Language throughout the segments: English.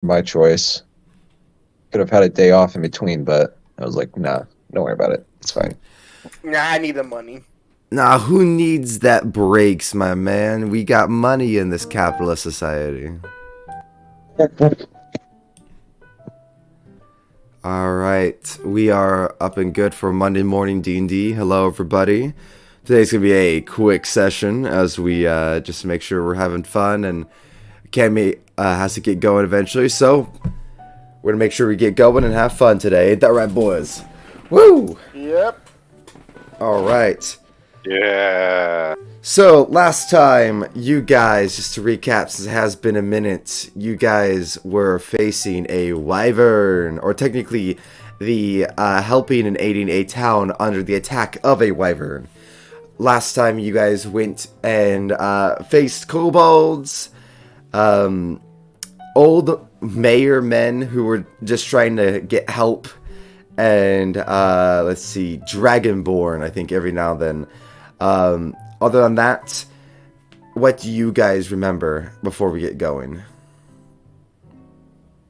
My choice. Could have had a day off in between, but I was like, nah, don't worry about it. It's fine. Nah, I need the money. Nah, who needs that breaks, my man? We got money in this capitalist society. All right, we are up and good for Monday morning D&D. Hello, everybody. Today's gonna be a quick session as we just make sure we're having fun, and Cammy has to get going eventually. So we're gonna make sure we get going and have fun today. Ain't that right, boys? Woo! Yep. All right. Yeah. So, last time, you guys, just to recap, since it has been a minute, you guys were facing a wyvern, or technically, the helping and aiding a town under the attack of a wyvern. Last time, you guys went and faced kobolds, old mayor men who were just trying to get help, and, let's see, dragonborn, I think, every now and then. Other than that, what do you guys remember before we get going?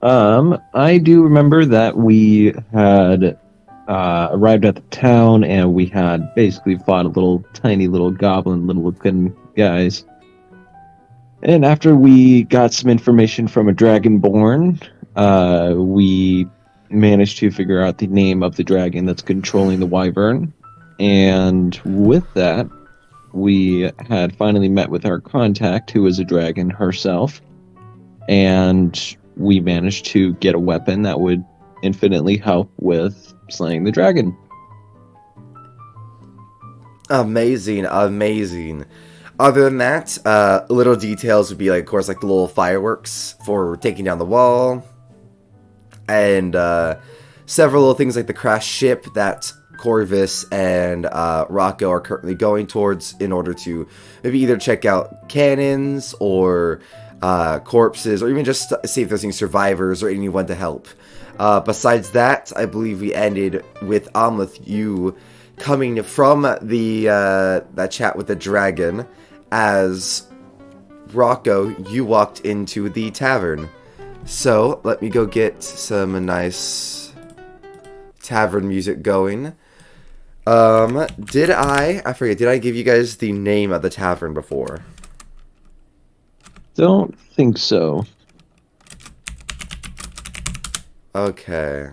I do remember that we had arrived at the town and we had basically fought a little tiny little goblin, little looking guys. And after we got some information from a dragonborn, we managed to figure out the name of the dragon that's controlling the wyvern. And with that, we had finally met with our contact, who is a dragon herself, and we managed to get a weapon that would infinitely help with slaying the dragon. Amazing, amazing. Other than that, little details would be, like, of course, like the little fireworks for taking down the wall, and several little things like the crashed ship that Corvus and Rocco are currently going towards in order to maybe either check out cannons or corpses, or even just see if there's any survivors or anyone to help. Besides that, I believe we ended with Amleth, you coming from the that chat with the dragon, as Rocco, you walked into the tavern. So let me go get some nice tavern music going. Did I forget, did I give you guys the name of the tavern before? Don't think so. Okay.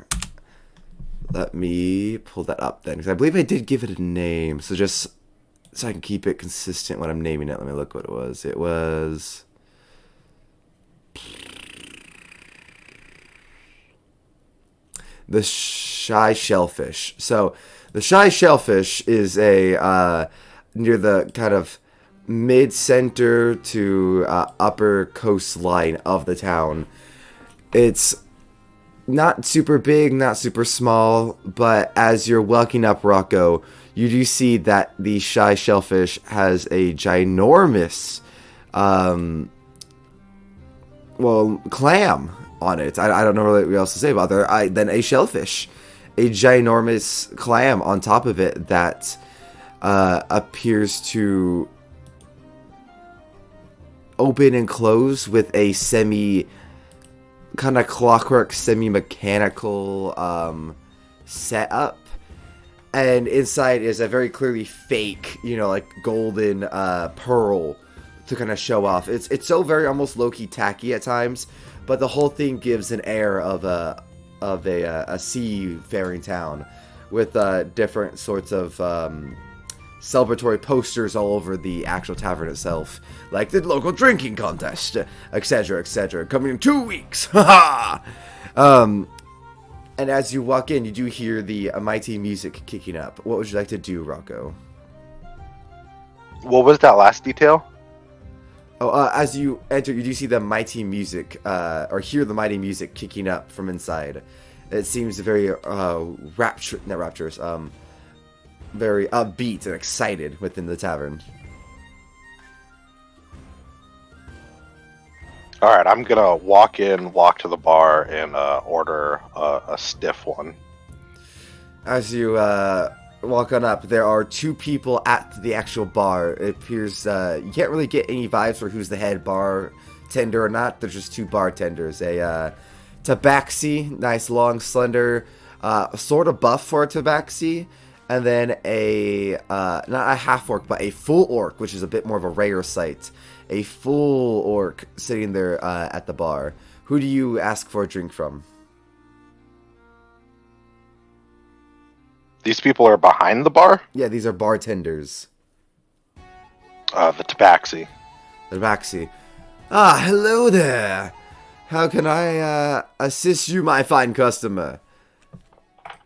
Let me pull that up then, because I believe I did give it a name, so just so I can keep it consistent when I'm naming it, let me look what it was. It was... the Shy Shellfish. So, the Shy Shellfish is a, near the kind of mid-center to upper coastline of the town. It's not super big, not super small, but as you're walking up Rocco, you do see that the Shy Shellfish has a ginormous, clam on it. I don't know really what else to say about there. Then a shellfish, a ginormous clam on top of it that appears to open and close with a kind of clockwork, semi-mechanical setup. And inside is a very clearly fake, like golden pearl to kind of show off. It's so very almost low-key tacky at times, but the whole thing gives an air of a seafaring town with different sorts of celebratory posters all over the actual tavern itself, like the local drinking contest, etc., etc. Coming in 2 weeks. Haha. And as you walk in, you do hear the mighty music kicking up. What would you like to do, Rocco? What was that last detail? Oh, as you enter, you do see the mighty music, or hear the mighty music kicking up from inside. It seems very not rapturous, very upbeat and excited within the tavern. Alright, I'm gonna walk to the bar, and order a stiff one. As you walk on up, there are two people at the actual bar. It appears you can't really get any vibes for who's the head bar bartender or not. There's just 2 bartenders. A tabaxi, nice, long, slender, sort of buff for a tabaxi. And then a, not a half orc, but a full orc, which is a bit more of a rare sight. A full orc sitting there at the bar. Who do you ask for a drink from? These people are behind the bar? Yeah, these are bartenders. The tabaxi. The tabaxi. Ah, hello there. How can I assist you, my fine customer?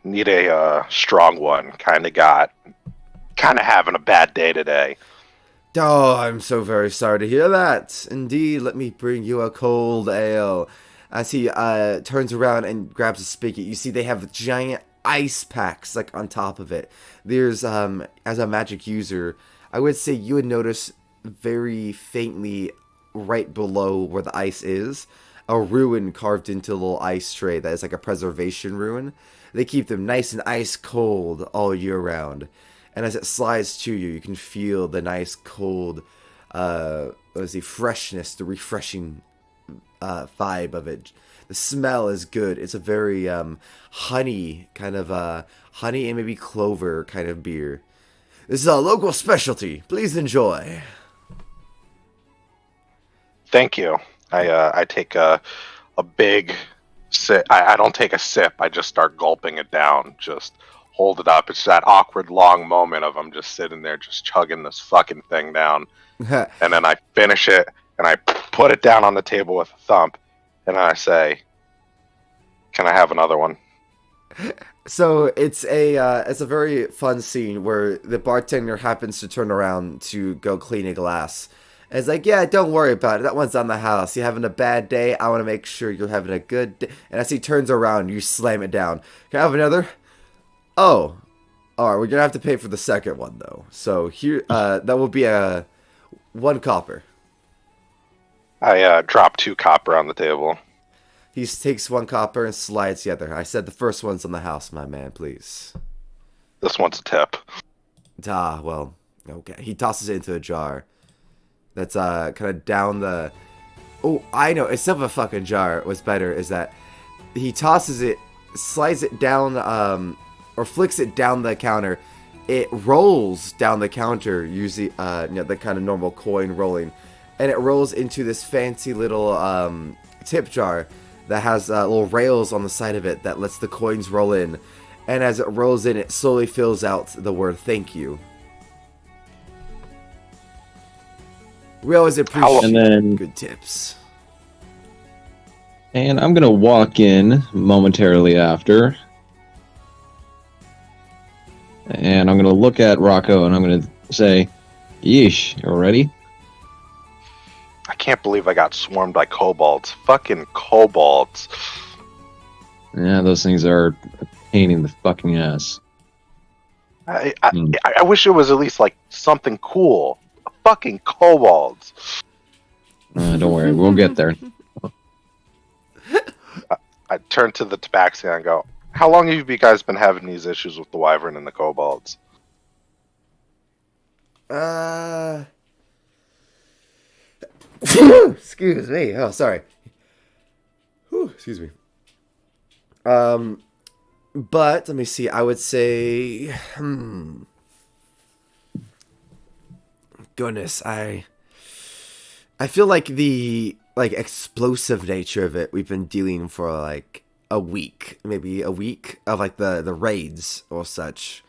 Need a strong one. Kind of having a bad day today. Oh, I'm so very sorry to hear that. Indeed, let me bring you a cold ale. As he turns around and grabs a spigot, you see they have giant ice packs like on top of it. There's, as a magic user, I would say you would notice very faintly right below where the ice is, a rune carved into a little ice tray that is like a preservation rune. They keep them nice and ice cold all year round. And as it slides to you, you can feel the nice cold, freshness, the refreshing vibe of it. The smell is good. It's a very honey kind of honey and maybe clover kind of beer. This is a local specialty. Please enjoy. Thank you. I take a big sip. I don't take a sip. I just start gulping it down. Just hold it up. It's that awkward long moment of I'm just sitting there just chugging this fucking thing down. And then I finish it and I put it down on the table with a thump. And then I say, "Can I have another one?" So it's a very fun scene where the bartender happens to turn around to go clean a glass. And it's like, yeah, don't worry about it. That one's on the house. You're having a bad day. I want to make sure you're having a good day. And as he turns around, you slam it down. Can I have another? Oh, all right. We're gonna have to pay for the second one though. So here, that will be a 1 copper. I drop 2 copper on the table. He takes 1 copper and slides the other. I said the first one's on the house, my man. Please. This one's a tip. Ah, well, okay. He tosses it into a jar. That's kind of down the... Oh, I know. Instead of a fucking jar, what's better is that he tosses it, slides it down, or flicks it down the counter. It rolls down the counter, usually, the kind of normal coin rolling. And it rolls into this fancy little tip jar that has little rails on the side of it that lets the coins roll in. And as it rolls in, it slowly fills out the word thank you. We always appreciate good tips. And I'm going to walk in momentarily after. And I'm going to look at Rocco and I'm going to say, "Yeesh, you ready?" I can't believe I got swarmed by kobolds. Fucking kobolds. Yeah, those things are a pain in the fucking ass. I wish it was at least like something cool. Fucking kobolds. Don't worry, we'll get there. I turn to the tabaxi and I go, "How long have you guys been having these issues with the wyvern and the kobolds?" Excuse me. Oh, sorry. Whew, excuse me. But let me see. I would say, goodness, I feel like the explosive nature of it we've been dealing for like a week, maybe a week of like the raids or such.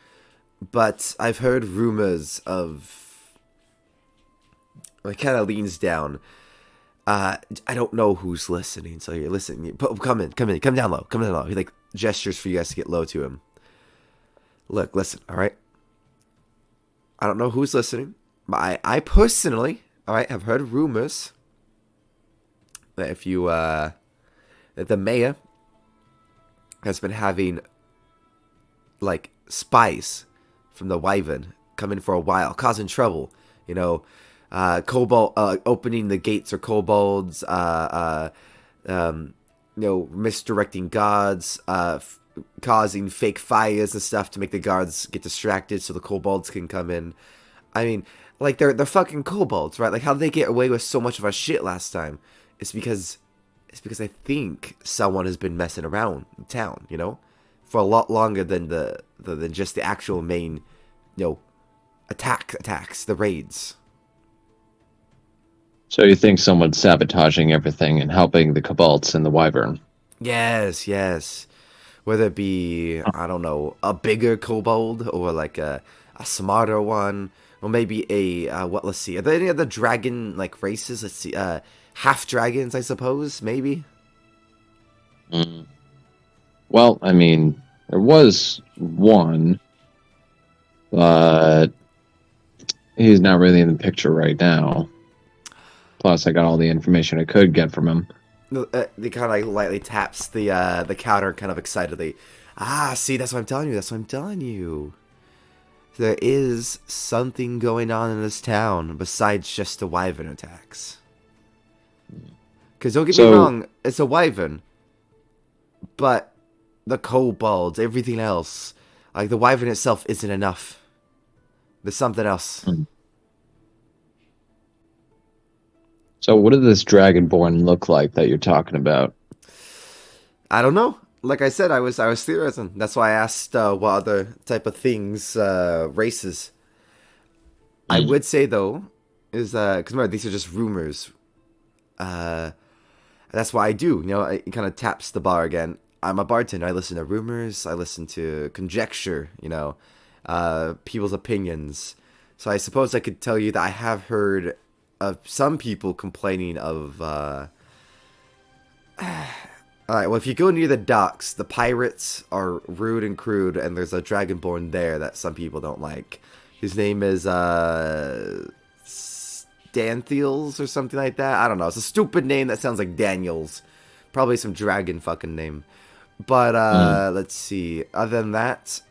But I've heard rumors of. It kind of leans down. I don't know who's listening, so you're listening. Come down low. He like gestures for you guys to get low to him. Look, listen, all right. I don't know who's listening, but I personally, all right, have heard rumors that if you that the mayor has been having like spies from the wyvern come in for a while, causing trouble. You know. Kobold opening the gates or kobolds, misdirecting guards, causing fake fires and stuff to make the guards get distracted so the kobolds can come in. I mean, like they're fucking kobolds, right? Like how did they get away with so much of our shit last time? It's because I think someone has been messing around in town, you know, for a lot longer than than just the actual main, you know, attacks, the raids. So you think someone's sabotaging everything and helping the kobolds and the wyvern? Yes, yes. Whether it be, I don't know, a bigger kobold or like a smarter one, or maybe let's see. Are there any other dragon like races? Let's see. Half dragons, I suppose, maybe. Mm. Well, I mean, there was one, but he's not really in the picture right now. Plus, I got all the information I could get from him. He kind of like lightly taps the counter, kind of excitedly. Ah, see, that's what I'm telling you. That's what I'm telling you. There is something going on in this town besides just the wyvern attacks. Because don't get me wrong, it's a wyvern, but the kobolds, everything else, like the wyvern itself, isn't enough. There's something else. So what does this dragonborn look like that you're talking about? I don't know. Like I said, I was theorizing. That's why I asked what other type of things, races. I would say though, is because remember these are just rumors. That's what I do. You know, it kind of taps the bar again. I'm a bartender. I listen to rumors. I listen to conjecture. You know, people's opinions. So I suppose I could tell you that I have heard of some people complaining of. Alright, well, if you go near the docks, the pirates are rude and crude, and there's a dragonborn there that some people don't like. His name is, Stanthiels or something like that. I don't know. It's a stupid name that sounds like Daniels. Probably some dragon fucking name. But, let's see. Other than that,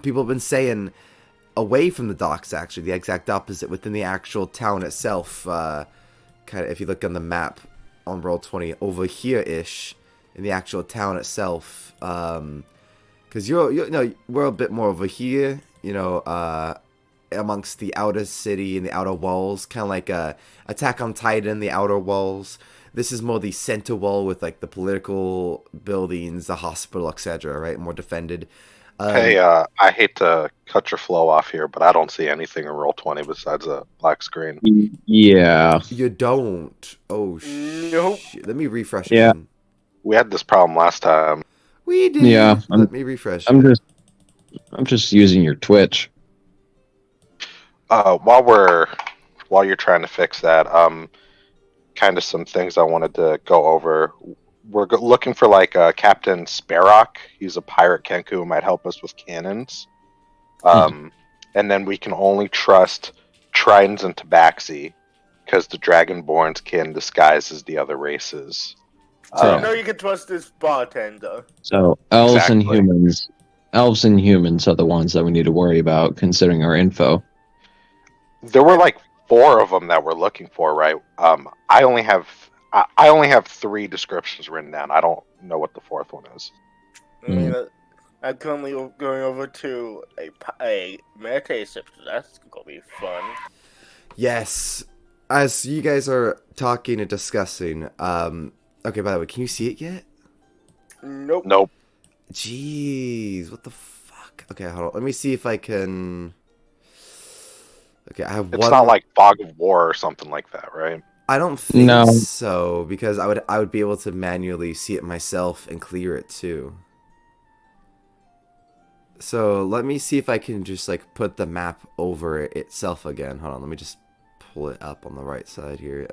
people have been saying away from the docks, actually, the exact opposite, within the actual town itself. Kind of, if you look on the map, on Roll20 over here-ish in the actual town itself, because you know, we're a bit more over here, you know, amongst the outer city and the outer walls, kind of like Attack on Titan, the outer walls. This is more the center wall with like the political buildings, the hospital, etc. Right, more defended. Hey, I hate to cut your flow off here, but I don't see anything in Roll20 besides a black screen. Yeah. You don't. Oh Nope. shit. Let me refresh Yeah. again. We had this problem last time. We did. Yeah, Let me refresh. I'm just using your Twitch. While you're trying to fix that, kind of some things I wanted to go over. We're looking for like Captain Sparrock. He's a pirate Kenku who might help us with cannons. And then we can only trust Tritons and Tabaxi because the Dragonborns can disguise as the other races. No, you can trust this bartender. So elves and Exactly. humans are the ones that we need to worry about considering our info. There were like 4 of them that we're looking for, right? I only have 3 descriptions written down. I don't know what the 4th one is. I mean, I'm currently going over to a meditate sip, so that's gonna be fun. Yes. As you guys are talking and discussing, okay, by the way, can you see it yet? Nope. Nope. Jeez, what the fuck? Okay, hold on. Let me see if I can. Okay, I have It's one. not like Fog of War or something like that, right? I don't think No. so, because I would be able to manually see it myself and clear it too. So let me see if I can just like put the map over it itself again. Hold on, let me just pull it up on the right side here.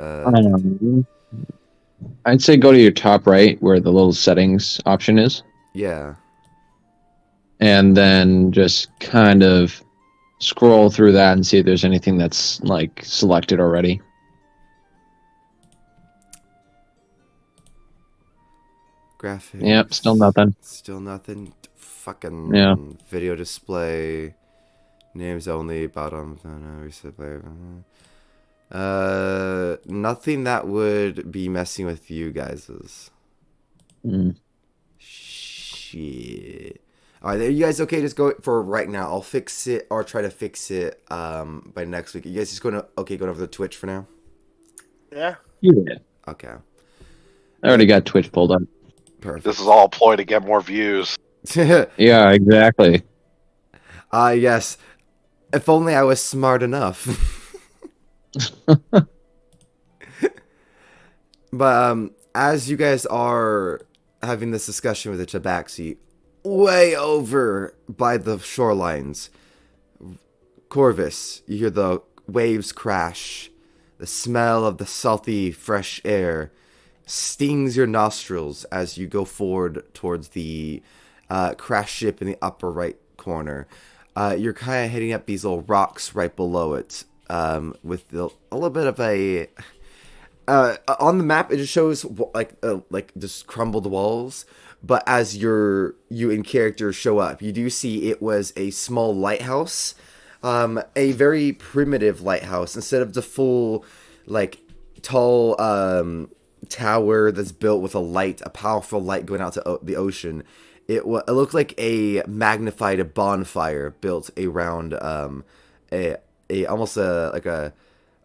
I'd say go to your top right where the little settings option is, Yeah. and then just kind of scroll through that and see if there's anything that's like selected already. Graphics. Yep, still nothing. Still nothing. Fucking Yeah. video display. Names only. Bottom. Reset player. Nothing that would be messing with you guys's. Shit. Alright, are you guys okay? Just go for right now. I'll fix it or try to fix it by next week. You guys just going over the Twitch for now? Yeah. Yeah. Okay. I already got Twitch pulled up. Perfect. This is all a ploy to get more views. Yeah, exactly. Yes. If only I was smart enough. But as you guys are having this discussion with the Tabaxi, way over by the shorelines, Corvus, you hear the waves crash. The smell of the salty, fresh air stings your nostrils as you go forward towards the crash ship in the upper right corner. You're kind of hitting up these little rocks right below it, with a little bit of a... on the map, it just shows like just crumbled walls. But as you in character show up, you do see it was a small lighthouse, a very primitive lighthouse. Instead of the full, like, tall tower that's built with a powerful light going out to the ocean, it looked like a magnified bonfire built around a almost like a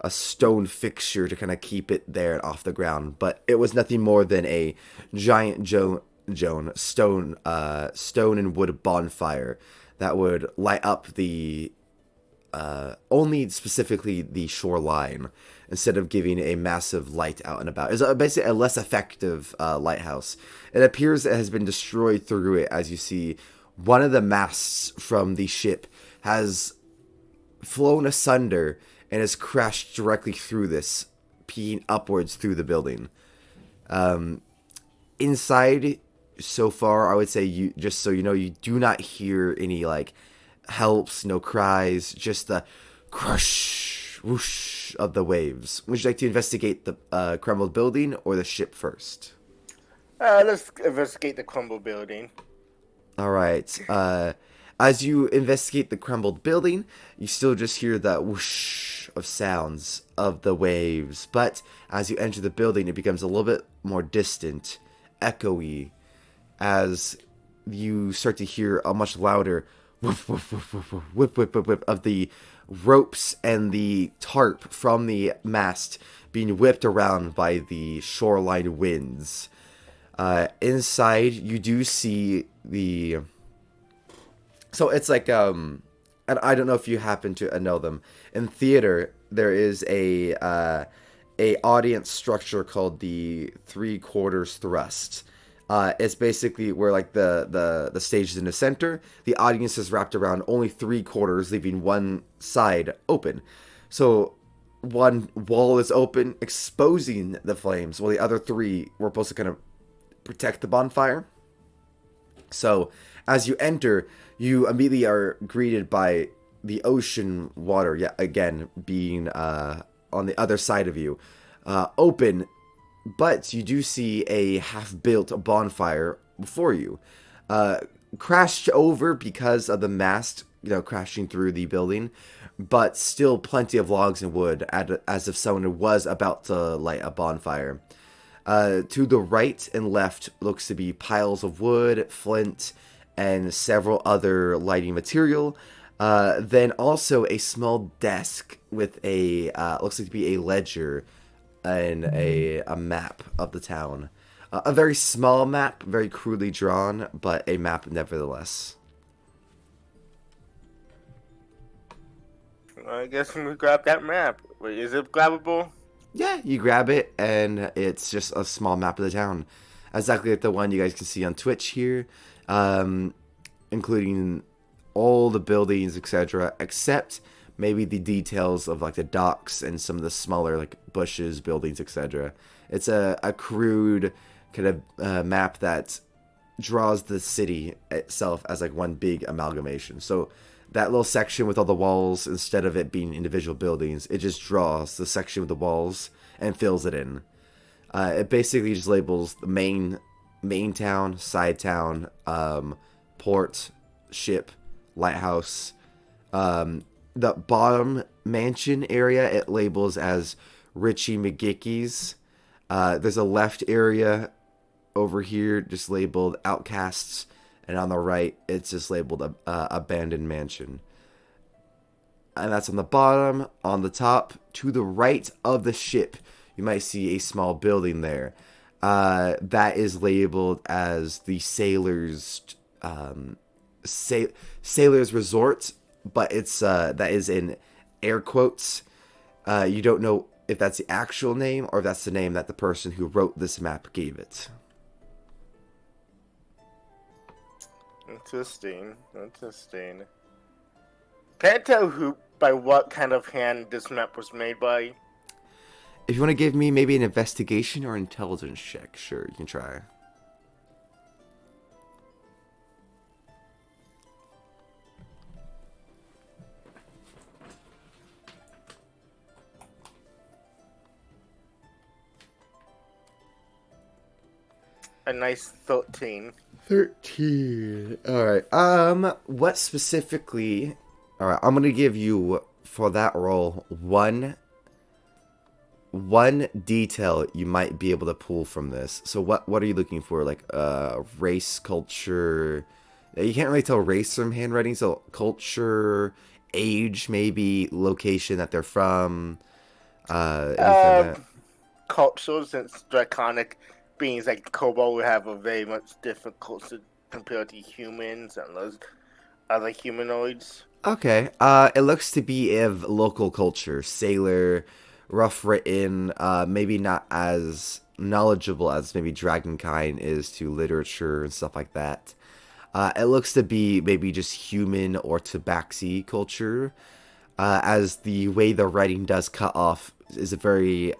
stone fixture to kind of keep it there and off the ground. But it was nothing more than a giant stone and wood bonfire that would light up the only specifically the shoreline, instead of giving a massive light out and about. It's basically a less effective lighthouse. It appears it has been destroyed through it, as you see one of the masts from the ship has flown asunder and has crashed directly through this, peeing upwards through the building. Inside, so far, I would say, you just so you know, you do not hear any like helps, no cries, just the crush, whoosh of the waves. Would you like to investigate the crumbled building or the ship first? Let's investigate the crumbled building. All right. As you investigate the crumbled building, you still just hear the whoosh of sounds of the waves. But as you enter the building, it becomes a little bit more distant, echoey, as you start to hear a much louder whoop, whoop, whoop, whoop, whoop, whip, whip, whip, whip of the ropes and the tarp from the mast being whipped around by the shoreline winds. Inside, you do see the... So it's like, and I don't know if you happen to know them. In theater, there is a audience structure called the 3/4 thrust. It's basically where like the stage is in the center. The audience is wrapped around only 3/4, leaving one side open. So one wall is open, exposing the flames, while the other three were supposed to kind of protect the bonfire. So as you enter, you immediately are greeted by the ocean water, yet again being on the other side of you, open. But you do see a half-built bonfire before you, crashed over because of the mast, crashing through the building, but still plenty of logs and wood, as if someone was about to light a bonfire. To the right and left looks to be piles of wood, flint, and several other lighting material. Then also a small desk with a looks like to be a ledger and a map of the town. A very small map, very crudely drawn, but a map nevertheless. I guess we grab that map. Wait, is it grabbable? Yeah, you grab it, and it's just a small map of the town. Exactly like the one you guys can see on Twitch here, including all the buildings, etc., except maybe the details of like the docks and some of the smaller like bushes, buildings, etc. It's a crude kind of map that draws the city itself as like one big amalgamation. So that little section with all the walls, instead of it being individual buildings, it just draws the section with the walls and fills it in. It basically just labels the main town, side town, port, ship, lighthouse. The bottom mansion area it labels as Richie McGicky's. There's a left area over here just labeled Outcasts, and on the right it's just labeled Abandoned Mansion. And that's on the bottom. On the top, to the right of the ship, you might see a small building there. That is labeled as the Sailor's Resort, but it's that is in air quotes. You don't know if that's the actual name or if that's the name that the person who wrote this map gave it. Interesting. Can't tell by what kind of hand this map was made by. If you want to give me maybe an investigation or intelligence check, sure, you can try. A nice 13. 13. Alright, what specifically... Alright, I'm gonna give you, for that roll, one detail you might be able to pull from this. So what are you looking for? Like, race, culture... You can't really tell race from handwriting, so culture, age, maybe, location that they're from, anything like that. Culture, since draconic beings like kobold would have a very much different culture compared to humans and those other humanoids. Okay, it looks to be of local culture. Sailor, rough written, maybe not as knowledgeable as maybe Dragonkind is to literature and stuff like that. It looks to be maybe just human or tabaxi culture, as the way the writing does cut off is a very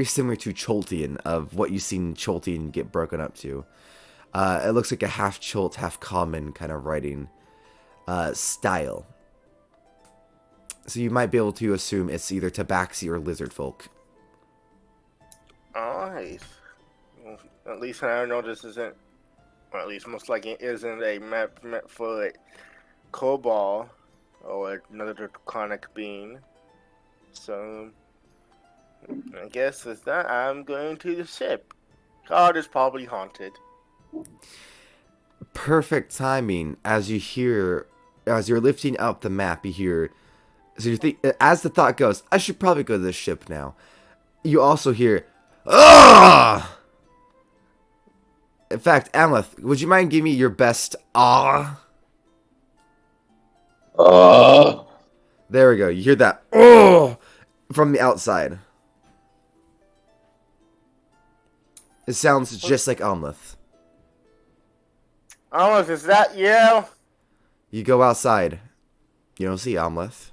similar to Choltian, of what you've seen Choltian get broken up to. It looks like a half Cholt, half common kind of writing style. So you might be able to assume it's either tabaxi or lizard folk. Alright. Well, at least I know this isn't, or at least most likely it isn't a map meant for a kobold or another draconic being. So, I guess with that, I'm going to the ship. God is probably haunted. Perfect timing. As you're lifting up the map, you hear, so you think, as the thought goes, I should probably go to this ship now. You also hear, ah! In fact, Amleth, would you mind giving me your best ah? There we go. You hear that oh from the outside. It sounds just like Amleth. Almost, is that you? You go outside. You don't see Amleth.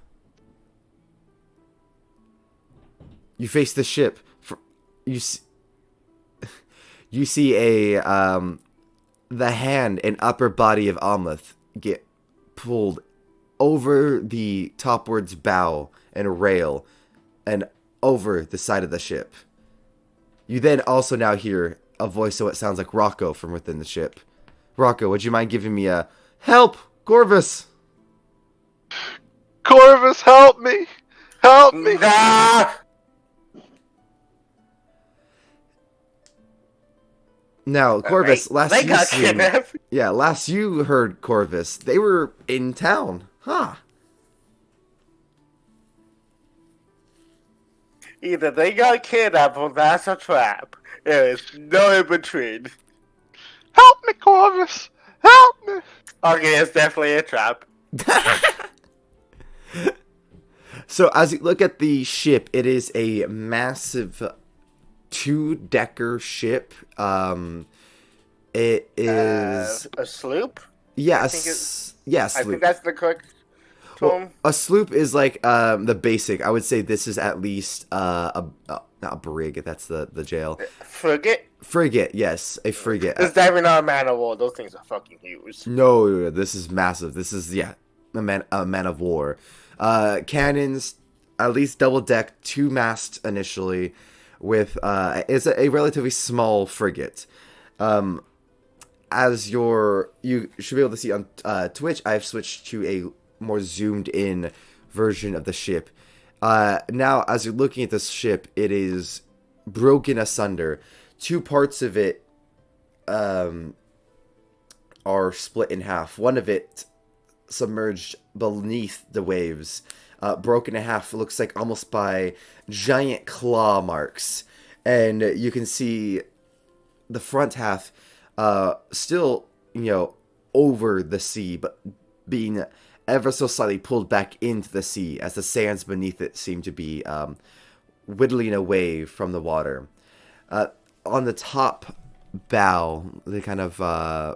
You face the ship. You see a the hand and upper body of Amleth get pulled over the topwards bow and rail and over the side of the ship. You then also now hear a voice, so it sounds like Rocco from within the ship. Rocco, would you mind giving me a help, Corvus? Corvus, help me! Help me! Ah! Now, Corvus, last you heard Corvus, they were in town. Huh. Either they got kidnapped or that's a trap. There is no in between. Help me, Corvus! Help me! Okay, it's definitely a trap. So, as you look at the ship, it is a massive 2-decker ship. It is a sloop? yes, yes. I think that's the correct term. Well, a sloop is like the basic. I would say this is at least not a brig. That's the jail. Frigate, yes, a frigate. It's definitely not a man of war. Those things are fucking huge. No, this is massive. This is a man of war. Cannons, at least double deck, 2-mast initially. With it's a relatively small frigate. As you should be able to see on Twitch, I've switched to a more zoomed in version of the ship. Now, as you're looking at this ship, it is broken asunder. 2 parts of it are split in half. One of it submerged beneath the waves. Broken in half, looks like almost by giant claw marks. and you can see the front half still, over the sea, but being ever so slightly pulled back into the sea as the sands beneath it seem to be whittling away from the water. On the top bow, the kind of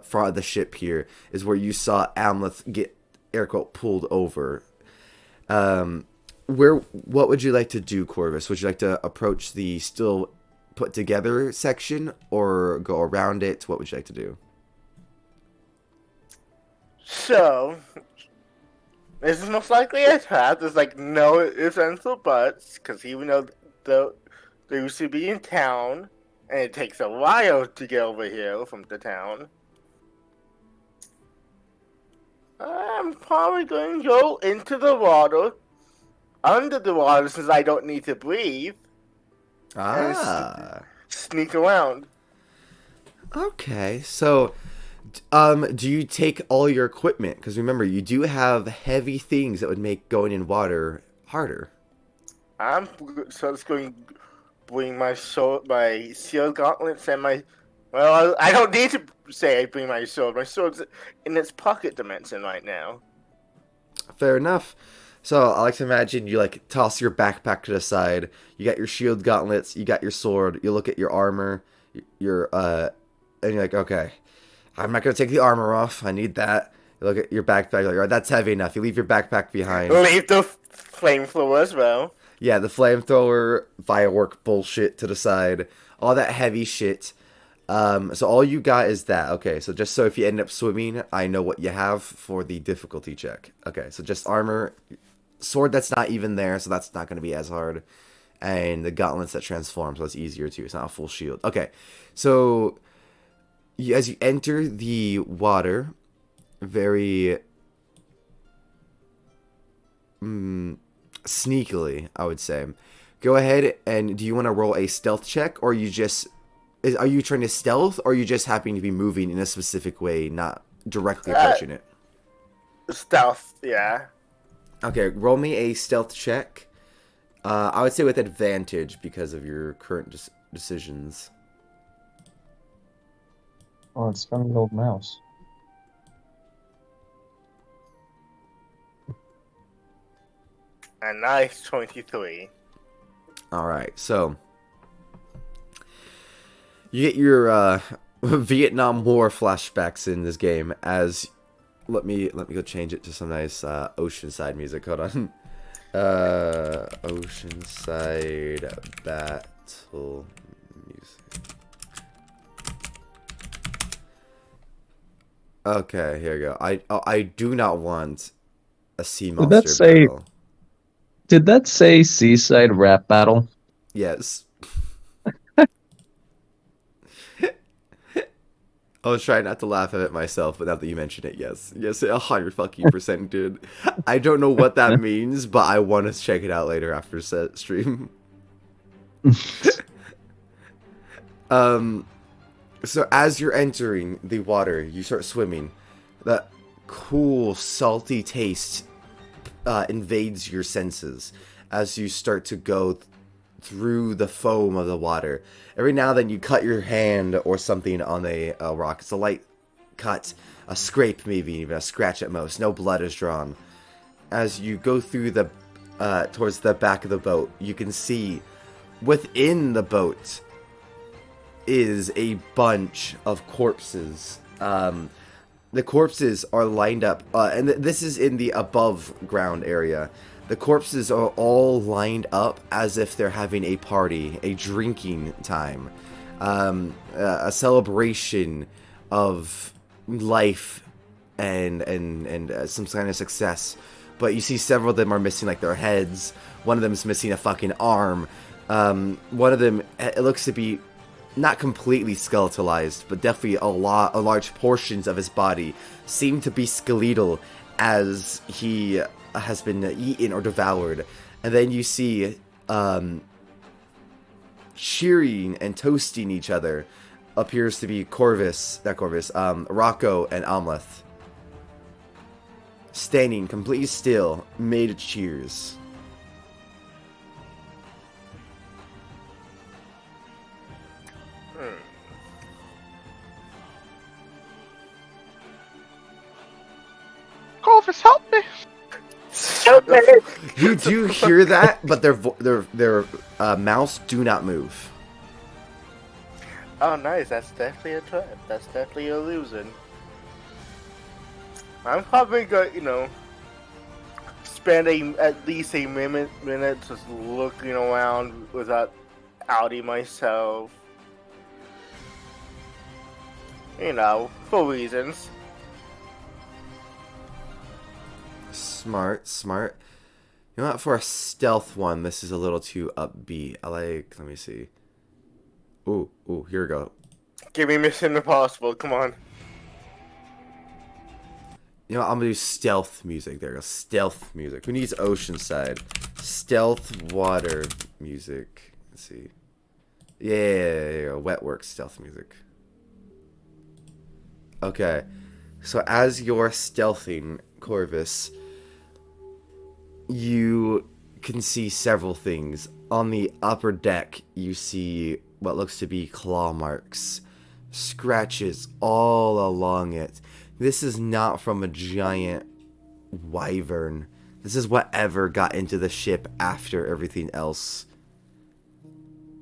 front of the ship here, is where you saw Amleth get air quote pulled over. What would you like to do, Corvus? Would you like to approach the still put together section or go around it? What would you like to do? So, this is most likely a trap. There's like no ifs, ands, or buts, because even though they used to be in town, and it takes a while to get over here from the town, I'm probably going to go into the water, under the water, since I don't need to breathe, and sneak around. Okay, so do you take all your equipment? Because remember, you do have heavy things that would make going in water harder. I'm just going to bring my sword, my shield gauntlets, and my... Well, I don't need to say I bring my sword. My sword's in its pocket dimension right now. Fair enough. So I like to imagine you like toss your backpack to the side. You got your shield gauntlets. You got your sword. You look at your armor. And you're like, okay, I'm not gonna take the armor off. I need that. You look at your backpack. You're like, all right, that's heavy enough. You leave your backpack behind. Leave the flamethrower as well. Yeah, the flamethrower, firework bullshit to the side. All that heavy shit. So all you got is that. Okay, so just so if you end up swimming, I know what you have for the difficulty check. Okay, so just armor, sword that's not even there, so that's not going to be as hard. And the gauntlets that transform, so that's easier too. It's not a full shield. Okay, so as you enter the water, very sneakily, I would say, go ahead and do you want to roll a stealth check, or are you trying to stealth, or are you just happy to be moving in a specific way, not directly approaching it? Stealth, yeah. Okay, roll me a stealth check. I would say with advantage because of your current decisions. Oh, it's from the old mouse. A nice 23. Alright, so you get your Vietnam War flashbacks in this game as let me go change it to some nice Oceanside music. Hold on. Oceanside battle music. Okay, here we go. I do not want a sea monster battle. Did that say seaside rap battle? Yes. I was trying not to laugh at it myself, but now that you mention it, yes. Yes, 100% did. I don't know what that means, but I want to check it out later after stream. So as you're entering the water, you start swimming. That cool, salty taste invades your senses as you start to go through the foam of the water. Every now and then you cut your hand or something on a rock. It's a light cut, a scrape maybe, even a scratch at most. No blood is drawn. As you go through the towards the back of the boat, you can see within the boat is a bunch of corpses. The corpses are lined up, and this is in the above ground area. The corpses are all lined up as if they're having a party, a drinking time, a celebration of life and some kind of success. But you see several of them are missing like their heads. One of them is missing a fucking arm. One of them, it looks to be not completely skeletalized, but definitely a large portions of his body seem to be skeletal as he has been eaten or devoured. And then you see cheering and toasting each other appears to be Rocco and Amleth standing completely still, made of cheers. Corvus, help me! You do hear that, but their mouths do not move. Oh, nice. That's definitely a trap. That's definitely a illusion. I'm probably gonna, spend at least a minute just looking around without outing myself. For reasons. Smart. You know what? For a stealth one, this is a little too upbeat. Let me see. Ooh, here we go. Give me Mission Impossible, come on. You know what? I'm gonna do stealth music. There we go. Stealth music. Who needs Oceanside? Stealth water music. Let's see. Yeah. Wetworks stealth music. Okay. So as you're stealthing, Corvus, you can see several things. On the upper deck, you see what looks to be claw marks, scratches all along it. This is not from a giant wyvern. This is whatever got into the ship after everything else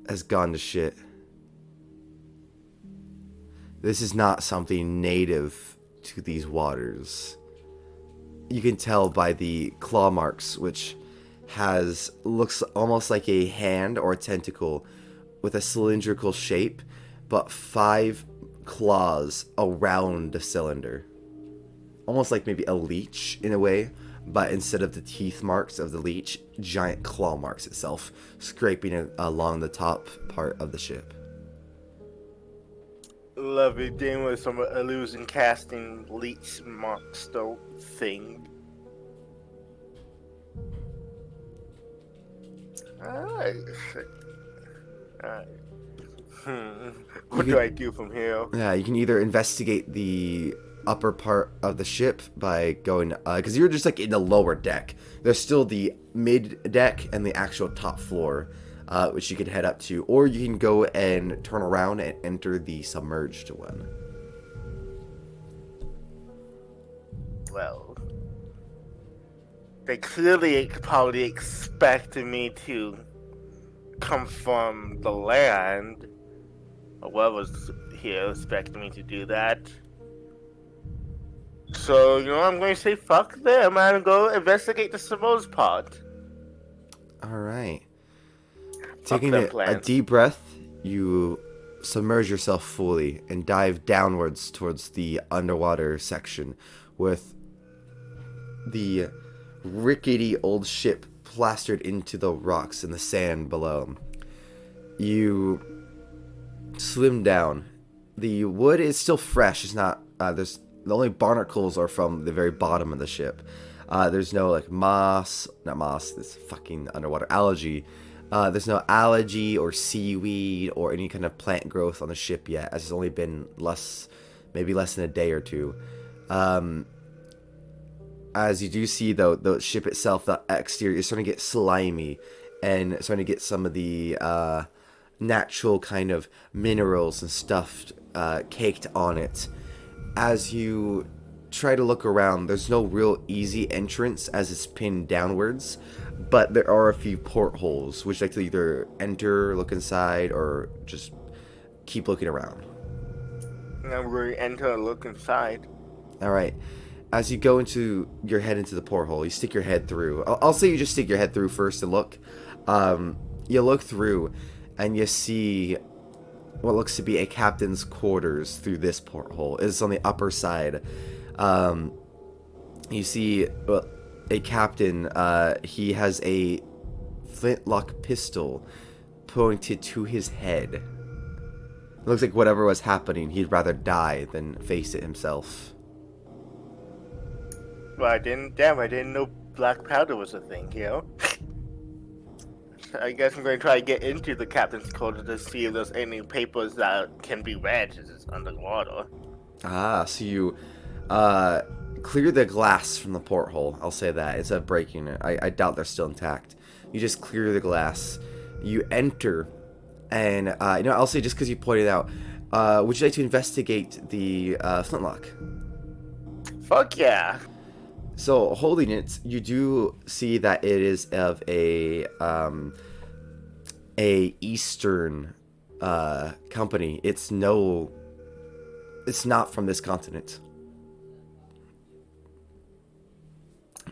has gone to shit. This is not something native to these waters. You can tell by the claw marks, which looks almost like a hand or a tentacle with a cylindrical shape, but 5 claws around the cylinder. Almost like maybe a leech in a way, but instead of the teeth marks of the leech, giant claw marks itself, scraping along the top part of the ship. Love it, dealing with some illusion casting leech monster thing. Alright. What do I do from here? Yeah, you can either investigate the upper part of the ship by going, because you're just like in the lower deck. There's still the mid deck and the actual top floor, which you can head up to, or you can go and turn around and enter the submerged one. Well, they clearly probably expected me to come from the land. Whoever's here expecting me to do that. So, I'm going to say fuck them and go investigate the submerged part. Alright. Taking a deep breath, you submerge yourself fully and dive downwards towards the underwater section with the rickety old ship plastered into the rocks and the sand below. You swim down. The wood is still fresh. It's not, the only barnacles are from the very bottom of the ship. There's no this fucking underwater algae. There's no algae or seaweed or any kind of plant growth on the ship yet, as it's only been maybe less than a day or two. As you do see, though, the ship itself, the exterior, is starting to get slimy and starting to get some of the natural kind of minerals and stuff caked on it. As you try to look around, there's no real easy entrance as it's pinned downwards, but there are a few portholes which like to either enter, look inside, or just keep looking around. I'm going to enter and look inside. Alright. As you go into your head into the porthole, you stick your head through. I'll say you just stick your head through first and look. You look through and you see what looks to be a captain's quarters through this porthole. It's on the upper side. You see a captain. He has a flintlock pistol pointed to his head. It looks like whatever was happening, he'd rather die than face it himself. Well, I didn't know black powder was a thing, I guess I'm going to try to get into the captain's quarters to see if there's any papers that can be read as it's underwater. So you clear the glass from the porthole. I'll say that instead of breaking it. I doubt they're still intact. You just clear the glass. You enter, and I'll say just because you pointed out. Would you like to investigate the flintlock? Fuck yeah! So holding it, you do see that it is of a Eastern company. It's not from this continent.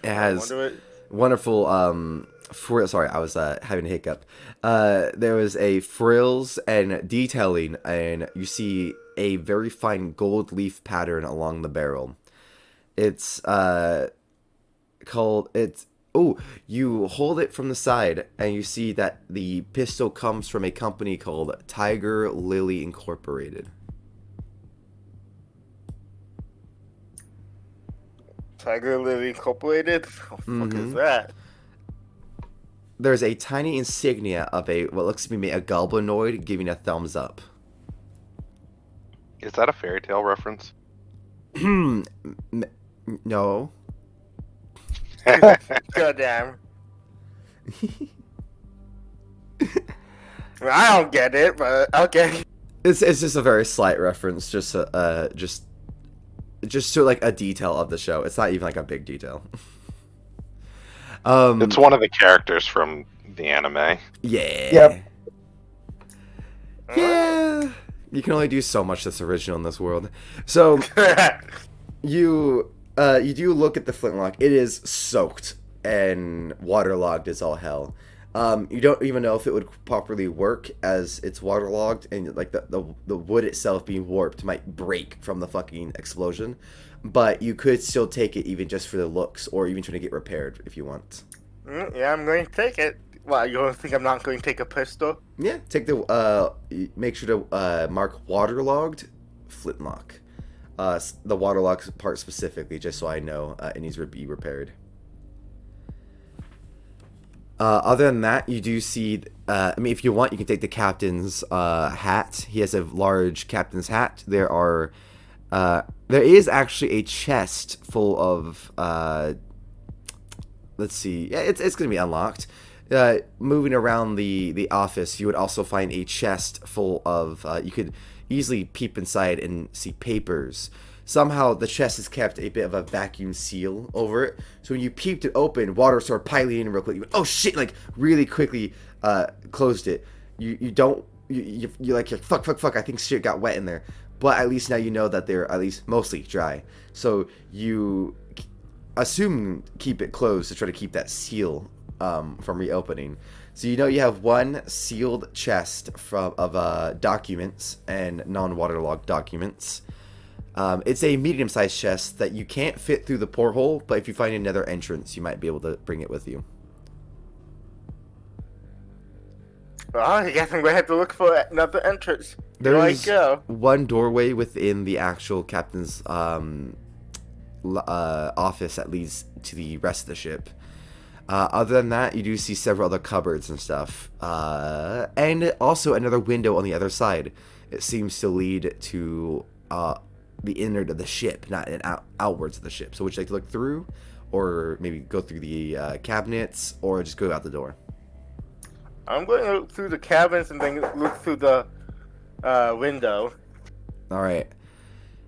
It I has wonder what. wonderful sorry, I was having a hiccup. There was a frills and detailing, and you see a very fine gold leaf pattern along the barrel. It's called it's oh, you hold it from the side and you see that the pistol comes from a company called Tiger Lily Incorporated. Tiger Lily Incorporated? What the fuck is that? There's a tiny insignia of what looks to be a goblinoid giving a thumbs up. Is that a fairy tale reference? No. Goddamn. I don't get it, but okay. It's just a very slight reference, just to like a detail of the show. It's not even like a big detail. It's one of the characters from the anime. Yeah. Yep. Yeah. You can only do so much that's original in this world. So you do look at the flintlock. It is soaked and waterlogged as all hell. You don't even know if it would properly work as it's waterlogged, and like the wood itself being warped might break from the fucking explosion. But you could still take it even just for the looks, or even try to get repaired if you want. Yeah, I'm going to take it. Well, you don't think I'm not going to take a pistol? Yeah, take the make sure to mark waterlogged flintlock. The waterlogged part specifically, just so I know it needs to be repaired. Other than that, you do see. I mean, if you want, you can take the captain's hat. He has a large captain's hat. There is actually a chest full of. Let's see. Yeah, it's gonna be unlocked. Moving around the office, you would also find a chest full of. You could easily peep inside and see papers. Somehow the chest has kept a bit of a vacuum seal over it, so when you peeped it open, water started piling in real quick. You went, oh shit! Like really quickly closed it. You're fuck. I think shit got wet in there, but at least now you know that they're at least mostly dry. So you assume keep it closed to try to keep that seal from reopening. So you know you have one sealed chest of documents and non-waterlogged documents. It's a medium-sized chest that you can't fit through the porthole, but if you find another entrance, you might be able to bring it with you. Well, I guess I'm going to have to look for another entrance. There's Where I go? one doorway within the actual captain's office that leads to the rest of the ship. Other than that, you do see several other cupboards and stuff. And also another window on the other side. It seems to lead to the innard of the ship, not outwards of the ship. So would you like to look through, or maybe go through the cabinets, or just go out the door? I'm going to look through the cabins and then look through the window. All right.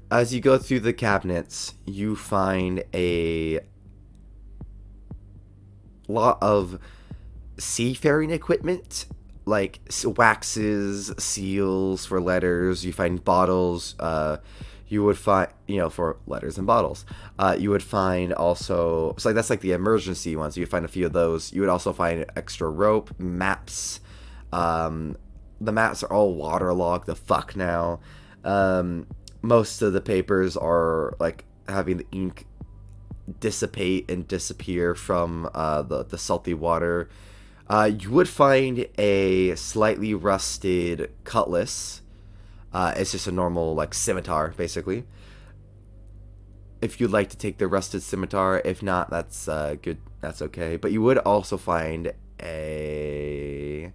As you go through the cabinets, you find a lot of seafaring equipment, like waxes, seals for letters. You find bottles. You would find, for letters and bottles. You would find also, so that's like the emergency ones. So you find a few of those. You would also find extra rope, maps. The maps are all waterlogged the fuck now. Most of the papers are like having the ink dissipate and disappear from the salty water. You would find a slightly rusted cutlass. It's just a normal like scimitar, basically. If you'd like to take the rusted scimitar, if not, that's good. That's okay. But you would also find a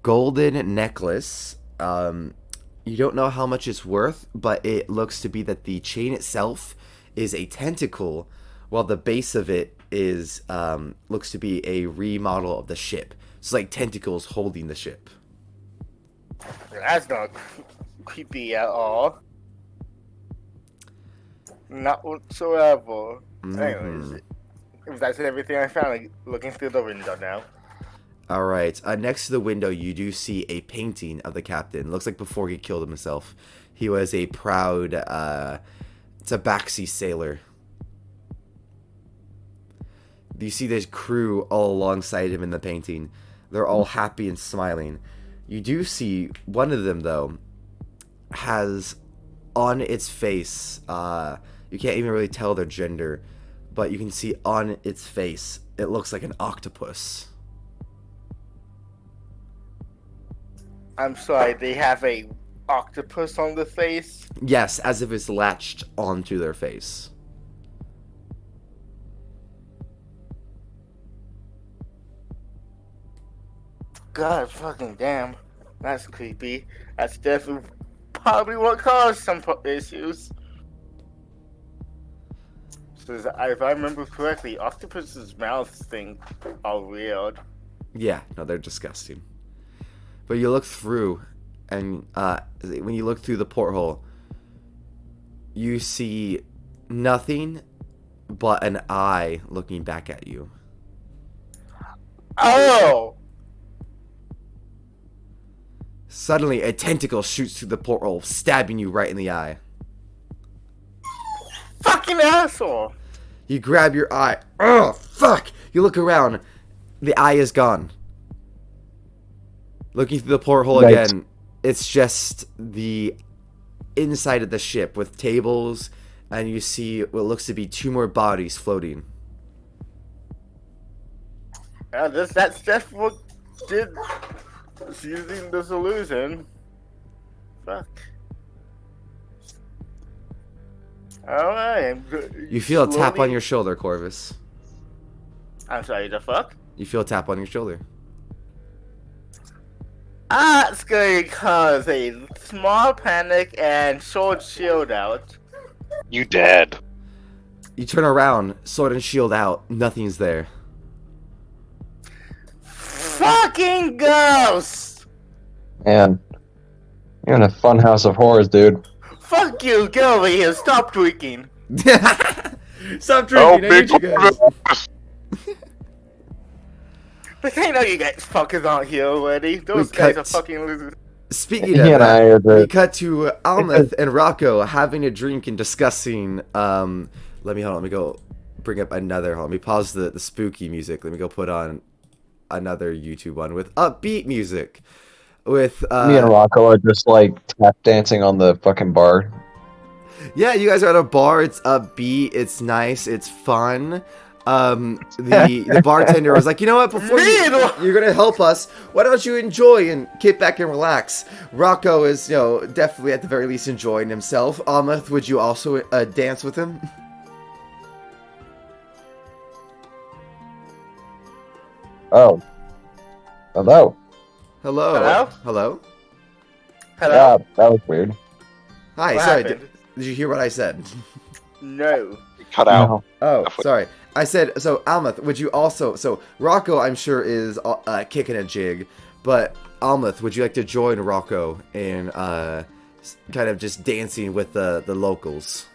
golden necklace. You don't know how much it's worth, but it looks to be that the chain itself is a tentacle, while the base of it is looks to be a remodel of the ship. It's like tentacles holding the ship. That's not creepy at all. Not whatsoever. Mhm. Anyways, if that's everything I found, like, looking through the window now. All right. Next to the window, you do see a painting of the captain. Looks like before he killed himself, he was a proud tabaxi sailor. You see this crew all alongside him in the painting. They're all happy and smiling. You do see one of them, though, has on its face, you can't even really tell their gender, but you can see on its face, it looks like an octopus. I'm sorry, they have a octopus on the face? Yes, as if it's latched onto their face. God fucking damn. That's creepy. That's definitely probably what caused some issues. So if I remember correctly, octopus's mouths thing are weird. Yeah, no, they're disgusting. But you look through, and when you look through the porthole, you see nothing but an eye looking back at you. Oh! Suddenly, a tentacle shoots through the porthole, stabbing you right in the eye. Fucking asshole! You grab your eye. Oh, fuck! You look around. The eye is gone. Looking through the porthole Right. again, it's just the inside of the ship with tables, and you see what looks to be 2 more bodies floating. Yeah, that's just what did using this illusion. Fuck. Alright. You feel a tap on your shoulder, Corvus. I'm sorry, the fuck? You feel a tap on your shoulder. That's gonna cause a small panic and short shield out. You dead. You turn around, sword and shield out, nothing's there. Fucking ghost! Man, you're in a fun house of horrors, dude. Fuck you, get over here, stop tweaking. Stop Oh, drinking, I big hate you guys. Like, I know you guys fuckers aren't here already. Those We guys cut- are fucking losers. Speaking He of and I that, are we the. cut to Almeth and Rocco having a drink and discussing. Let me go bring up another. Let me pause the spooky music. Let me go put on another YouTube one with upbeat music. With Me and Rocco are just like tap dancing on the fucking bar. yeah, you guys are at a bar. It's upbeat. It's nice. It's fun. The bartender was like, you know what? Before you're gonna help us, why don't you enjoy and kick back and relax? Rocco is, definitely at the very least enjoying himself. Ameth, would you also dance with him? Oh. Hello. Hello. Hello? Hello. Hello? Yeah, that was weird. Hi. What Sorry. happened? Did you hear what I said? No. Cut out. No. Oh, Definitely. sorry. I said, so Almeth, would you also, so Rocco, I'm sure, is kicking a jig, but Almeth, would you like to join Rocco in kind of just dancing with the locals?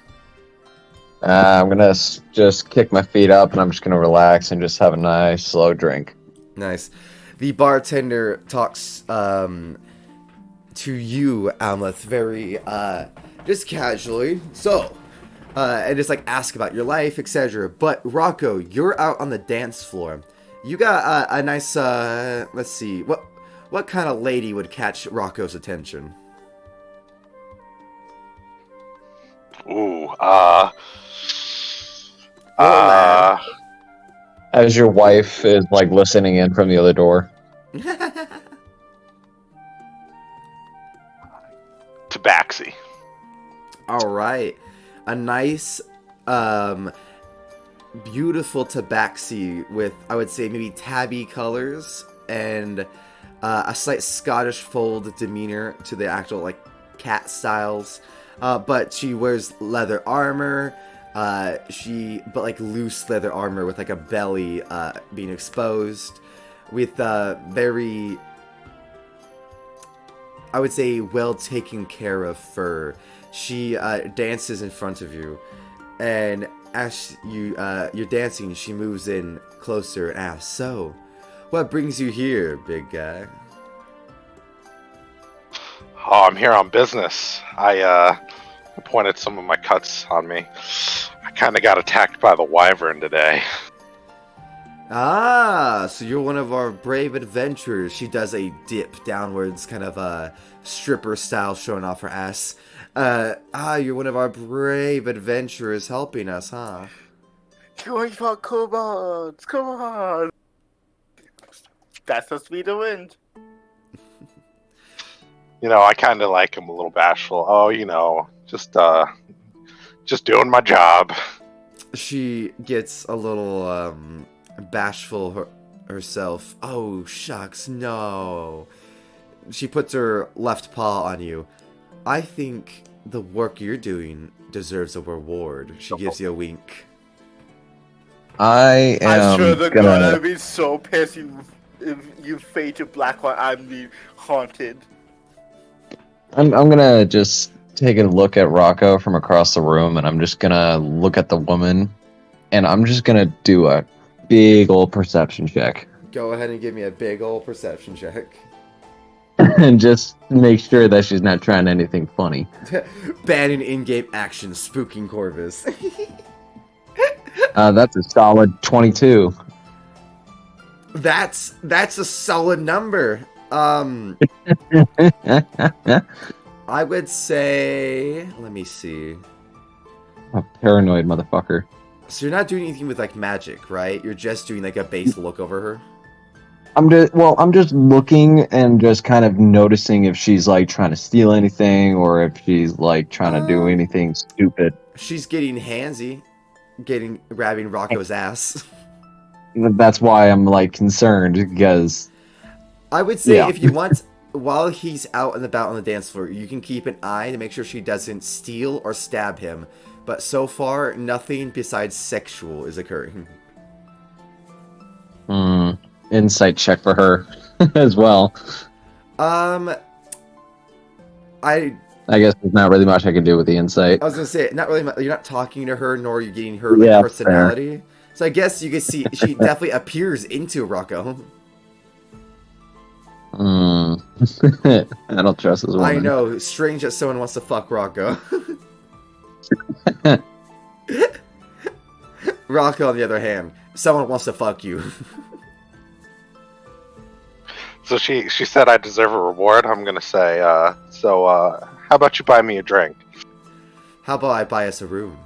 I'm gonna just kick my feet up and I'm just gonna relax and just have a nice slow drink. Nice. The bartender talks to you, Almeth, very just casually. So, and just like ask about your life, etc. But Rocco, you're out on the dance floor. You got a nice. Let's see. What kind of lady would catch Rocco's attention? Ooh, As your wife is like listening in from the other door. Tabaxi. All right, a nice, beautiful tabaxi with, I would say, maybe tabby colors and a slight Scottish fold demeanor to the actual like cat styles. But she wears leather armor. But like loose leather armor with like a belly being exposed, with very, I would say, well taken care of fur. She dances in front of you, And as you're dancing, she moves in closer and asks, "So, what brings you here, big guy?" Oh, I'm here on business. I pointed some of my cuts on me. I kind of got attacked by the wyvern today. Ah, so you're one of our brave adventurers. She does a dip downwards, kind of stripper style, showing off her ass. You're one of our brave adventurers helping us, huh? Going for kobolds, come on! That's the speed of wind. You know, I kind of like him a little bashful. Oh, you know, just doing my job. She gets a little bashful herself. Oh, shucks, no. She puts her left paw on you. I think the work you're doing deserves a reward. She gives you a wink. I am I'm sure the gonna. god would be so pissed if you fade to black while I'm the haunted. I'm gonna just take a look at Rocco from across the room, and I'm just gonna look at the woman, and I'm just gonna do a big old perception check, Go ahead and give me a big old perception check. and just make sure that she's not trying anything funny. Banning in-game action, spooking Corvus. That's a solid 22. That's a solid number. I would say, let me see. A paranoid motherfucker. So you're not doing anything with like magic, right? You're just doing like a base look over her. I'm just looking and just kind of noticing if she's like trying to steal anything or if she's like trying to do anything stupid. She's getting handsy, grabbing Rocco's ass. That's why I'm like concerned because I would say Yeah. if you want, while he's out and about on the dance floor, you can keep an eye to make sure she doesn't steal or stab him. But so far, nothing besides sexual is occurring. insight check for her as well. I guess there's not really much I can do with the insight. was gonna say, not really. You're not talking to her, nor are you getting her like, Yeah, personality. So I guess you can see she definitely appears into Rocco. I don't trust this woman. I know, strange that someone wants to fuck Rocco. Rocco, on the other hand, someone wants to fuck you. So she said I deserve a reward. I'm gonna say, how about you buy me a drink? How about I buy us a room?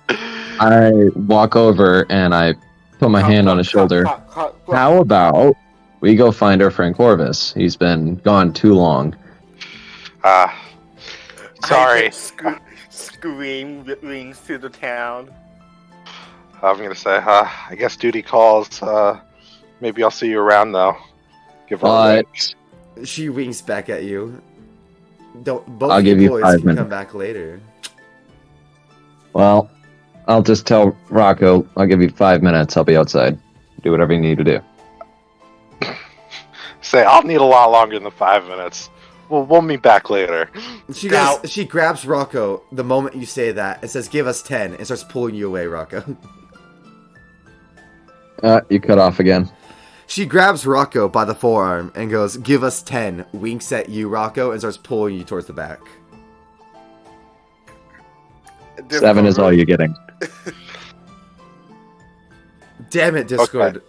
I walk over and I put my hand on his shoulder. How about we go find our friend Corvus? He's been gone too long. Sorry. Scream rings to the town. I'm gonna say, I guess duty calls. Maybe I'll see you around though. Give her a ring. She winks back at you. Both I'll give you boys 5 can minutes. come back later. Well, I'll just tell Rocco, I'll give you 5 minutes. I'll be outside. Do whatever you need to do. Say, I'll need a lot longer than 5 minutes. We'll meet back later. She grabs Rocco the moment you say that and says, "Give us 10," and starts pulling you away, Rocco. You cut off again. She grabs Rocco by the forearm and goes, "Give us 10," winks at you, Rocco, and starts pulling you towards the back. 7 is all you're getting. Damn it, Discord.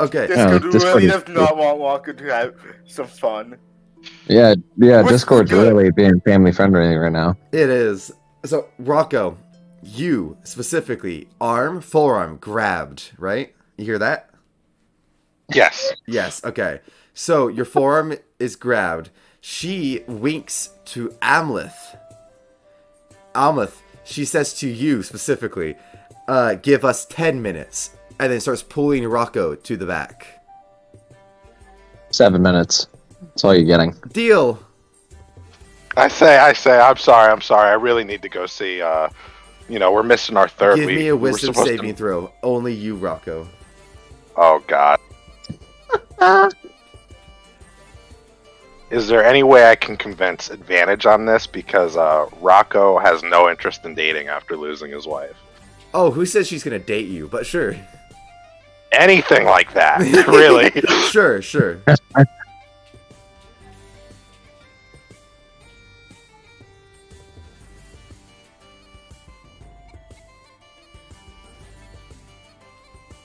Okay. Discord Discord really is does not want Walker to have some fun. Yeah, Which is Discord's good. really being family friendly right now. It is. So, Rocco, you specifically, forearm grabbed, right? You hear that? Yes. Yes, okay. So, your forearm is grabbed. She winks to Amleth. Amleth, she says to you specifically, give us 10 minutes. And then starts pulling Rocco to the back. 7 minutes. That's all you're getting. Deal. I say, I'm sorry. I really need to go see, we're missing our third Give week. me a We were wisdom supposed to- saving throw. Only you, Rocco. Oh, God. Is there any way I can convince Advantage on this? Because Rocco has no interest in dating after losing his wife. Oh, who says she's gonna date you? But sure. Anything like that, really. Sure.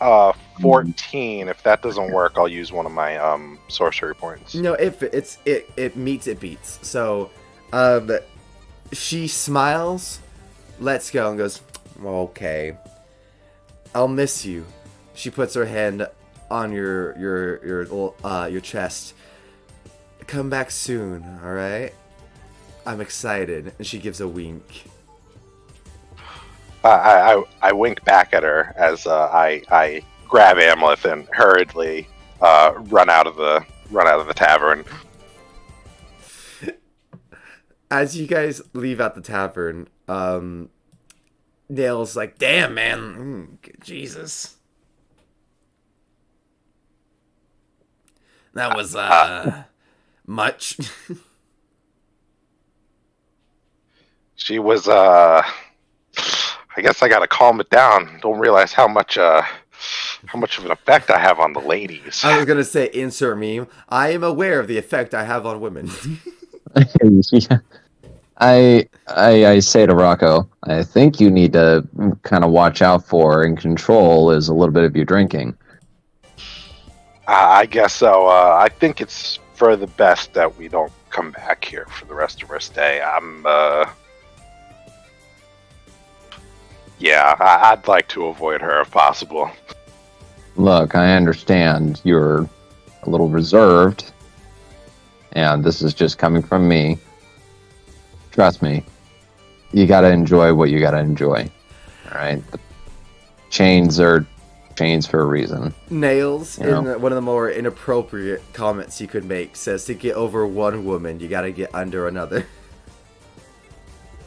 Uh, 14. If that doesn't work, I'll use one of my sorcery points. No, if it meets, it beats. So, she smiles, lets go, and goes, "Okay, I'll miss you." She puts her hand on your chest. Come back soon, all right? I'm excited. And she gives a wink. I wink back at her as I grab Amleth and hurriedly run out of the tavern. As you guys leave out the tavern, Nail's like, "Damn, man, Jesus, that was much." She was I guess I gotta calm it down. Don't realize how much of an effect I have on the ladies. I was gonna say, insert meme. I am aware of the effect I have on women. Yeah. I say to Rocco, I think you need to kind of watch out for and control is a little bit of your drinking. I guess so. I think it's for the best that we don't come back here for the rest of our stay. Yeah, I'd like to avoid her if possible. Look, I understand you're a little reserved, and this is just coming from me. Trust me, you gotta enjoy what you gotta enjoy. Alright? Chains are chains for a reason. Nails, You know? in one of the more inappropriate comments you could make, says to get over one woman, you gotta get under another.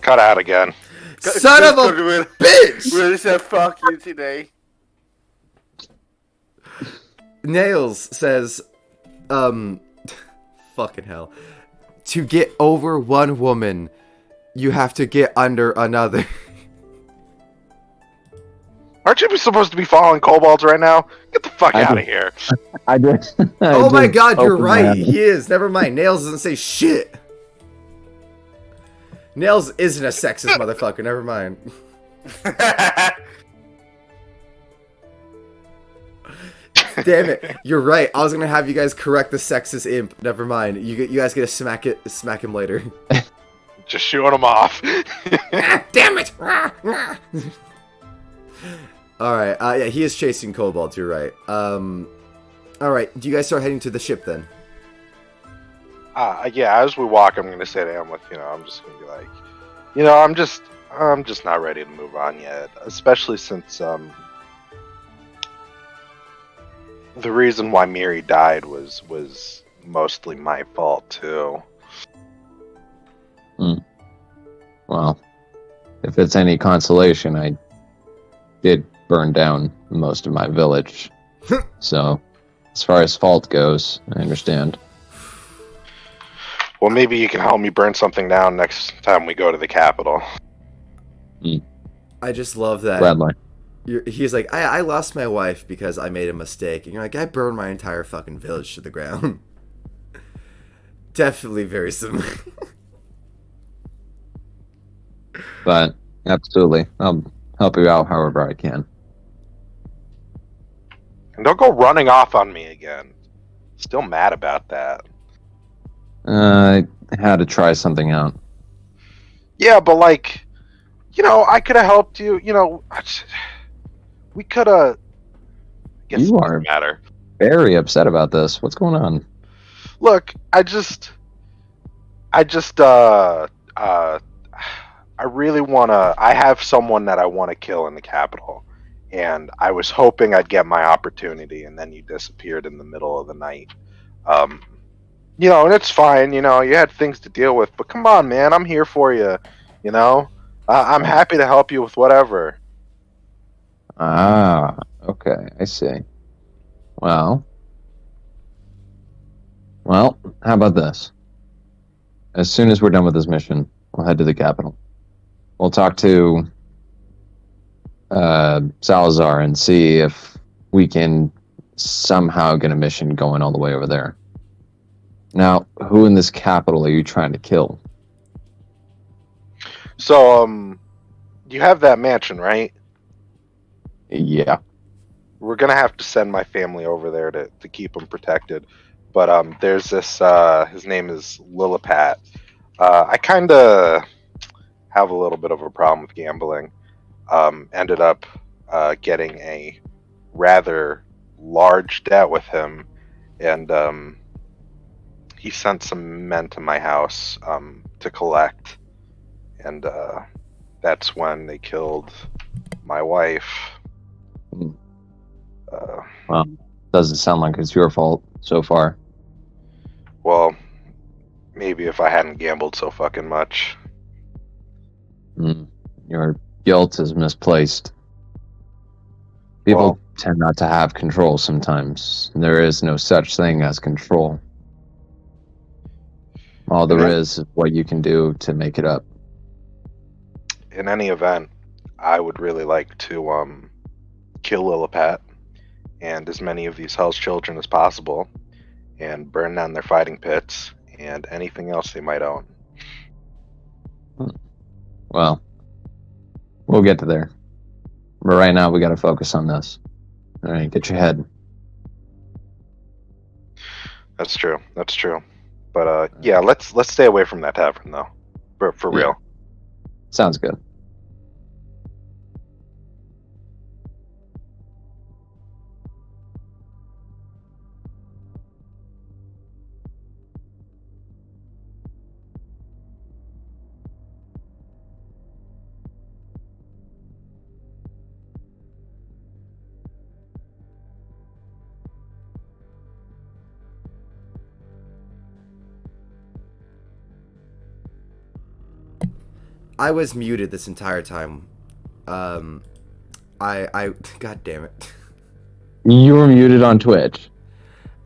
Cut out again. Son of a bitch! Really said fuck you today. Nails says, fucking hell. To get over one woman, you have to get under another. Aren't you supposed to be following kobolds right now? Get the fuck I out do. of here. I did. Oh my god, you're right. He is. Never mind. Nails doesn't say shit. Nails isn't a sexist motherfucker. Never mind. Damn it. You're right. I was going to have you guys correct the sexist imp. Never mind. You guys get to smack him later. Just shooing him off. Damn it. Alright. Yeah, he is chasing kobolds. You're right. Alright. Do you guys start heading to the ship then? Yeah, as we walk, I'm gonna say to Amleth, I'm just gonna be like, I'm just not ready to move on yet. Especially since the reason why Miri died was mostly my fault too. Well, if it's any consolation, I did burn down most of my village. So, as far as fault goes, I understand. Well, maybe you can help me burn something down next time we go to the capital. I just love that. Gladly. He's like, I lost my wife because I made a mistake. And you're like, I burned my entire fucking village to the ground. Definitely very similar. But, absolutely. I'll help you out however I can. And don't go running off on me again. Still mad about that. I had to try something out. Yeah, but I could have helped you. We could have. You are matter. very upset about this. What's going on? Look, I really wanna. I have someone that I want to kill in the capital, and I was hoping I'd get my opportunity, and then you disappeared in the middle of the night. And it's fine. You had things to deal with, but come on, man, I'm here for you. I'm happy to help you with whatever. Ah, okay, I see. Well, how about this? as soon as we're done with this mission, we'll head to the capital. We'll talk to Salazar and see if we can somehow get a mission going all the way over there. Now, who in this capital are you trying to kill? So, you have that mansion, right? Yeah. We're gonna have to send my family over there to keep them protected. But there's this. His name is Lilipat. I kind of have a little bit of a problem with gambling. Ended up getting a rather large debt with him, and he sent some men to my house to collect, and that's when they killed my wife. Well, doesn't sound like it's your fault so far. Well, maybe if I hadn't gambled so fucking much. Your guilt is misplaced. People tend not to have control sometimes. There is no such thing as control. All there is what you can do to make it up. In any event, I would really like to kill Lilipat and as many of these Hell's Children as possible and burn down their fighting pits and anything else they might own. Well, we'll get to there. But right now, we got to focus on this. All right, get your head. That's true. That's true. But yeah, let's stay away from that tavern though. For real. Sounds good. I was muted this entire time. I God damn it. You were muted on Twitch.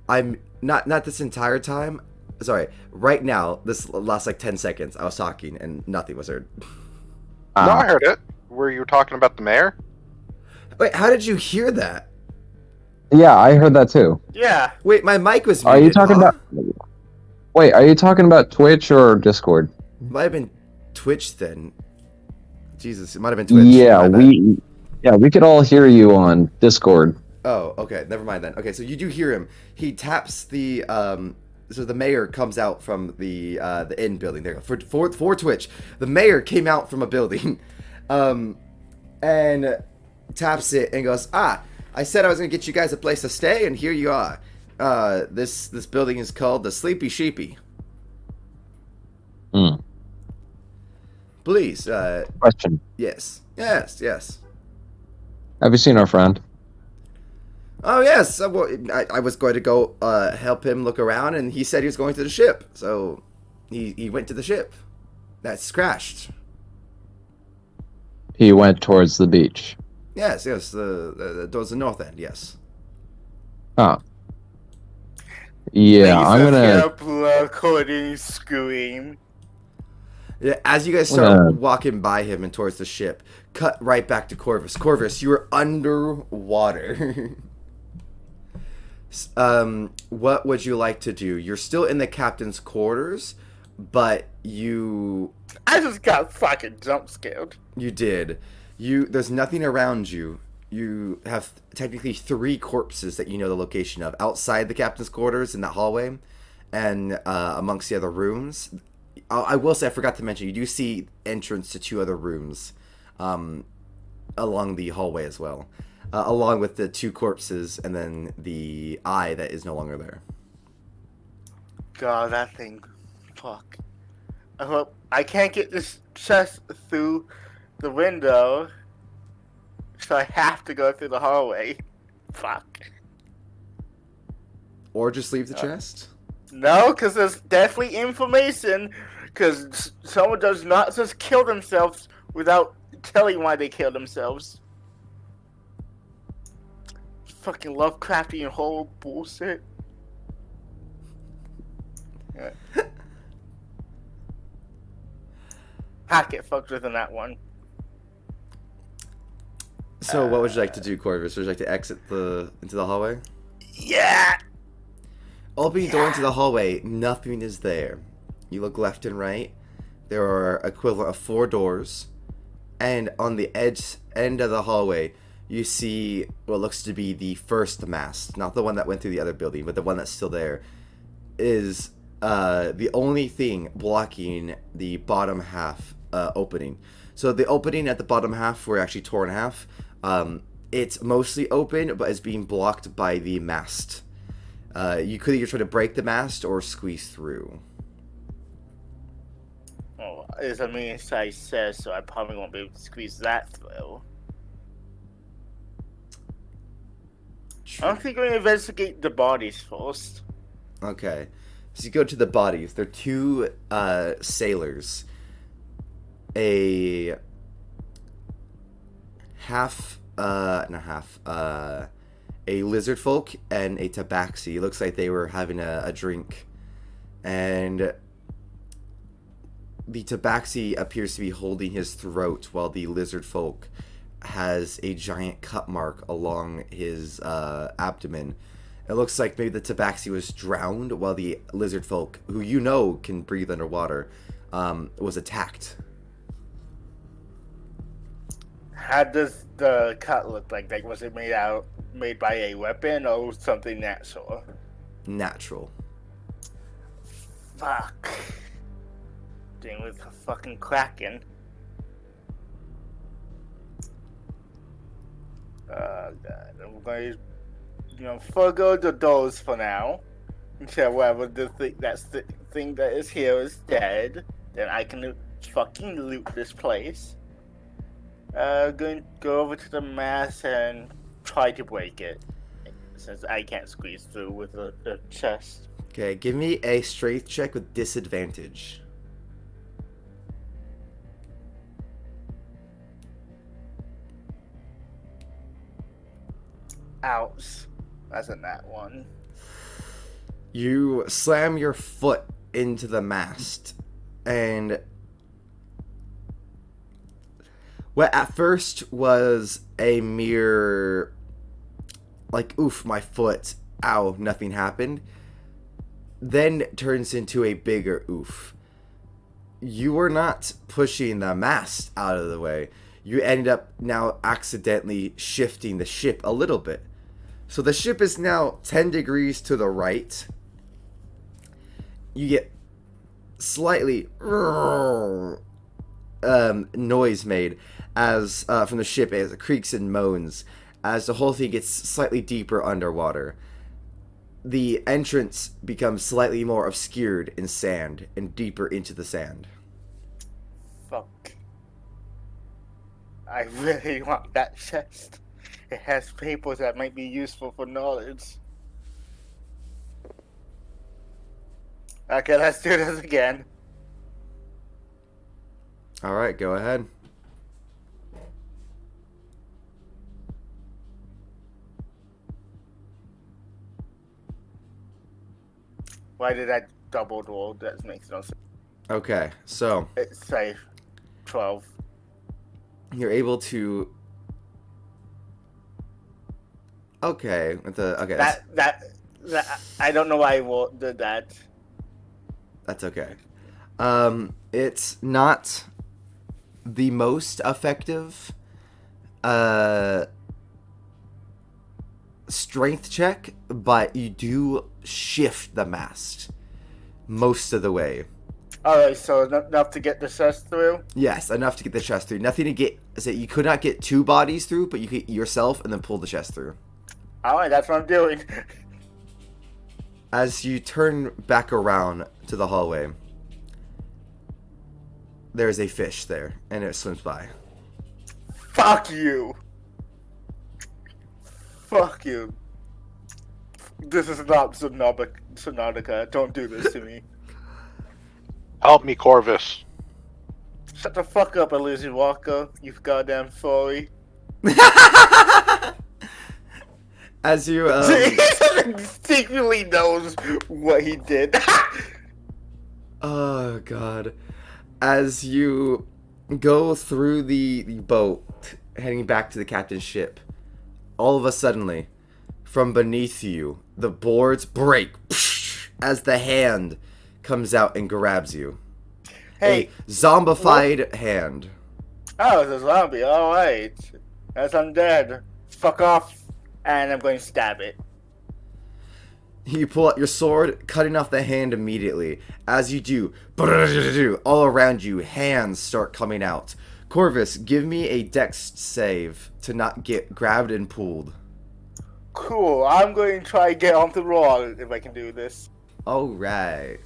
I'm not this entire time. Sorry. Right now, this last like 10 seconds, I was talking and nothing was heard. No, I heard it. Were you talking about the mayor? Wait, how did you hear that? Yeah, I heard that too. Yeah. Wait, my mic was muted. Are you talking about? Wait, are you talking about Twitch or Discord? Might have been Twitch then. Jesus, it might have been Twitch. Yeah, we could all hear you on Discord. Oh, okay. Never mind then. Okay, so you do hear him. He taps the so the mayor comes out from the inn building. There, for Twitch, the mayor came out from a building, and taps it and goes, "Ah, I said I was gonna get you guys a place to stay, and here you are. This building is called the Sleepy Sheepy. Hmm. Please, Question: yes. Have you seen our friend? Oh yes, well, I was going to go help him look around, and he said he was going to the ship. So he went to the ship. That's crashed. He went towards the beach. Yes, towards the north end. Yes. Oh. Yeah, I'm gonna. Blood coding scream. Yeah, as you guys start walking by him and towards the ship, cut right back to Corvus. Corvus, you are underwater. What would you like to do? You're still in the captain's quarters, but you... I just got fucking jump scared. You did. There's nothing around you. You have technically 3 corpses that you know the location of. Outside the captain's quarters in that hallway, and amongst the other rooms. I will say, I forgot to mention, you do see entrance to 2 other rooms along the hallway as well. Along with the 2 corpses and then the eye that is no longer there. God, that thing. Fuck. I hope I can't get this chest through the window, so I have to go through the hallway. Fuck. Or just leave the chest? No, because there's definitely information. Because someone does not just kill themselves without telling why they killed themselves. Fucking Lovecraftian whole bullshit. Yeah. Packet fucked within that one. So, what would you like to do, Corvus? Would you like to exit into the hallway? Yeah! Opening the door into the hallway, nothing is there. You look left and right. There are equivalent of 4 doors. And on the end of the hallway, you see what looks to be the first mast. Not the one that went through the other building, but the one that's still there. Is the only thing blocking the bottom half opening. So the opening at the bottom half were actually torn in half. It's mostly open, but it's being blocked by the mast. You could either try to break the mast or squeeze through. Oh, it's a medium-sized chest, so I probably won't be able to squeeze that through. I don't think we're gonna investigate the bodies first. Okay. So you go to the bodies. They're 2 sailors. A lizard folk and a tabaxi. It looks like they were having a drink. And the tabaxi appears to be holding his throat while the lizard folk has a giant cut mark along his abdomen. It looks like maybe the tabaxi was drowned while the lizard folk, who you know can breathe underwater, was attacked. How does the cut look like? Like, was it made by a weapon or something natural? Natural. Fuck. Dealing with a fucking kraken. God. I'm going to, forgo the doors for now. Until whatever the thing that is here is dead. Then I can fucking loot this place. Going to go over to the mast and try to break it. Since I can't squeeze through with the chest. Okay, give me a strength check with disadvantage. Ouch. That's a nat one. You slam your foot into the mast, and what at first was a mere, like, oof, my foot, ow, nothing happened, then turns into a bigger oof. You were not pushing the mast out of the way. You ended up now accidentally shifting the ship a little bit. So the ship is now 10 degrees to the right. You get slightly noise made as from the ship as it creaks and moans as the whole thing gets slightly deeper underwater. The entrance becomes slightly more obscured in sand and deeper into the sand. Fuck. I really want that chest. It has papers that might be useful for knowledge. Okay, let's do this again. Alright, go ahead. Why did I double roll? That makes no sense. Okay, so It's safe. 12. you're able to. Okay, with the okay. That I don't know why I did that. That's okay. It's not the most effective strength check, but you do shift the mast most of the way. Alright, so enough to get the chest through? Yes, enough to get the chest through. Nothing to get. So you could not get 2 bodies through, but you could yourself and then pull the chest through. Alright, that's what I'm doing. As you turn back around to the hallway, there's a fish there, and it swims by. Fuck you. Fuck you. This is not Subnautica. Don't do this to me. Help me, Corvus. Shut the fuck up, Lizzie Walker. You goddamn furry. As you He secretly knows what he did. oh god. As you go through the boat, heading back to the captain's ship. All of a sudden, from beneath you, the boards break as the hand comes out and grabs you. Hey, a zombified hand. oh, it's a zombie. All right, that's undead. Fuck off, and I'm going to stab it. You pull out your sword, cutting off the hand immediately. As you do, all around you, hands start coming out. Corvus, give me a dex save to not get grabbed and pulled. Cool. I'm going to try to get off the wall if I can do this. Alright.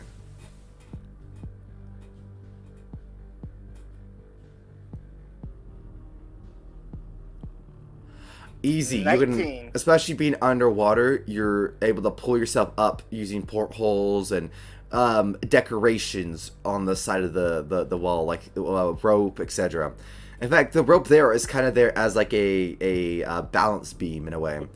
Easy. You 19. can, especially being underwater, you're able to pull yourself up using portholes and decorations on the side of the wall, like rope, etc. In fact, the rope there is kind of there as like a balance beam in a way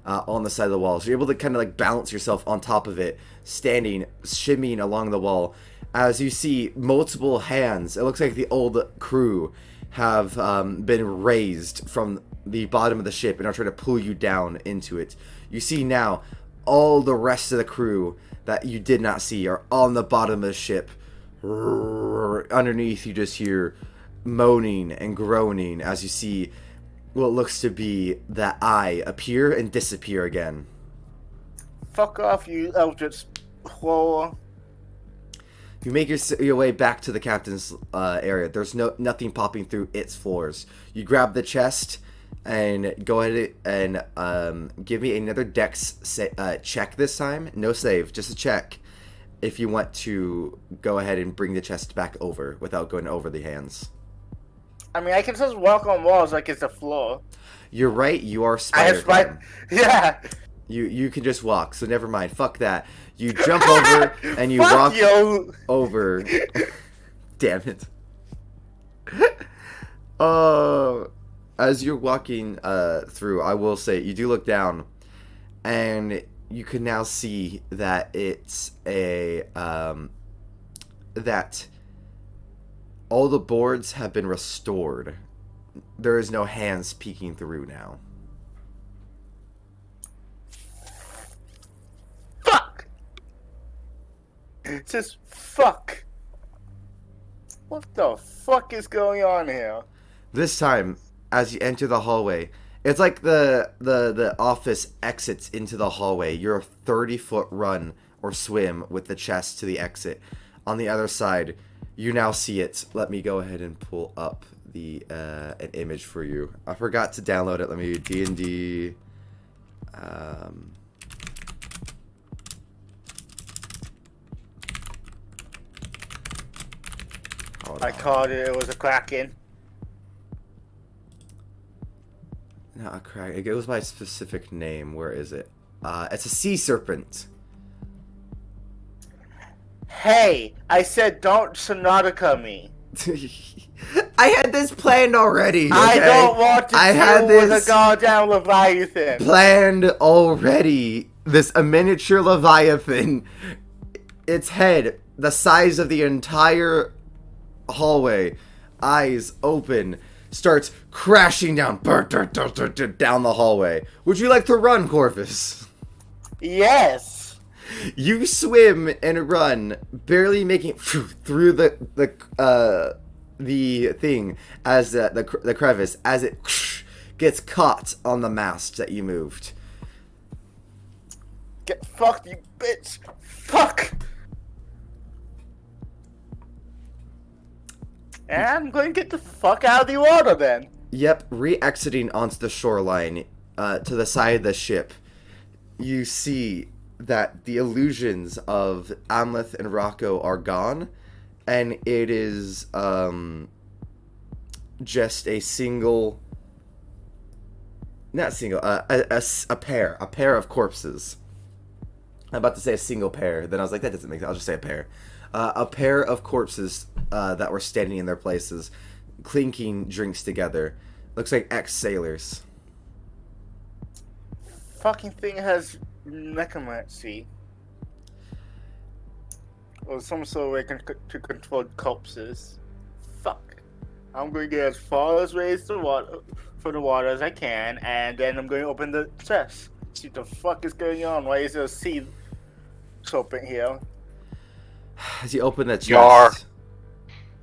on the side of the wall. So you're able to kind of like balance yourself on top of it, standing, shimmying along the wall. As you see multiple hands, it looks like the old crew have been raised from the bottom of the ship and are trying to pull you down into it. You see now all the rest of the crew that you did not see are on the bottom of the ship. Underneath, you just hear moaning and groaning as you see what looks to be that eye appear and disappear again. Fuck off, you eldritch whore. You make your way back to the captain's area. There's nothing popping through its floors. You grab the chest and go ahead and give me another dex check this time. No save, just a check. If you want to go ahead and bring the chest back over without going over the hands. I mean, I can just walk on walls like it's a floor. You're right. You are I have Spider-Man. Yeah. You can just walk. So never mind. Fuck that. You jump over and you Fuck walk you. over. Damn it. As you're walking through, I will say you do look down, and you can now see that it's a that all the boards have been restored. There is no hands peeking through now. Fuck. Just fuck. What the fuck is going on here? This time, as you enter the hallway, it's like the office exits into the hallway. You're a 30-foot run or swim with the chest to the exit. On the other side, you now see it. Let me go ahead and pull up the an image for you. I forgot to download it. Let me D&D. I called it. It was a kraken. Not a crack. It goes by a specific name. Where is it? It's a sea serpent. Hey, I said don't Sonatica me. I had this planned already. Okay? I don't want to had deal with this a goddamn Leviathan. planned already. A miniature Leviathan. Its head, the size of the entire hallway, eyes open, starts crashing down the hallway. Would you like to run, Corvus? Yes. You swim and run, barely making it through the thing as the crevice as it gets caught on the mast that you moved. Get fucked, you bitch. Fuck. And I'm going to get the fuck out of the water then. Yep, re-exiting onto the shoreline to the side of the ship, you see that the illusions of Amleth and Rocco are gone, and it is just a single, not single, a pair of corpses. I'm about to say a single pair, then I was like, that doesn't make sense, I'll just say a pair. A pair of corpses that were standing in their places, clinking drinks together. Looks like ex-sailors. Fucking thing has necromancy. Or some sort of way to control corpses. Fuck. I'm going to get as far as ways to water for the water as I can, and then I'm going to open the chest. See what the fuck is going on? Why is there a sea soap in here? As you open the chest, Yar.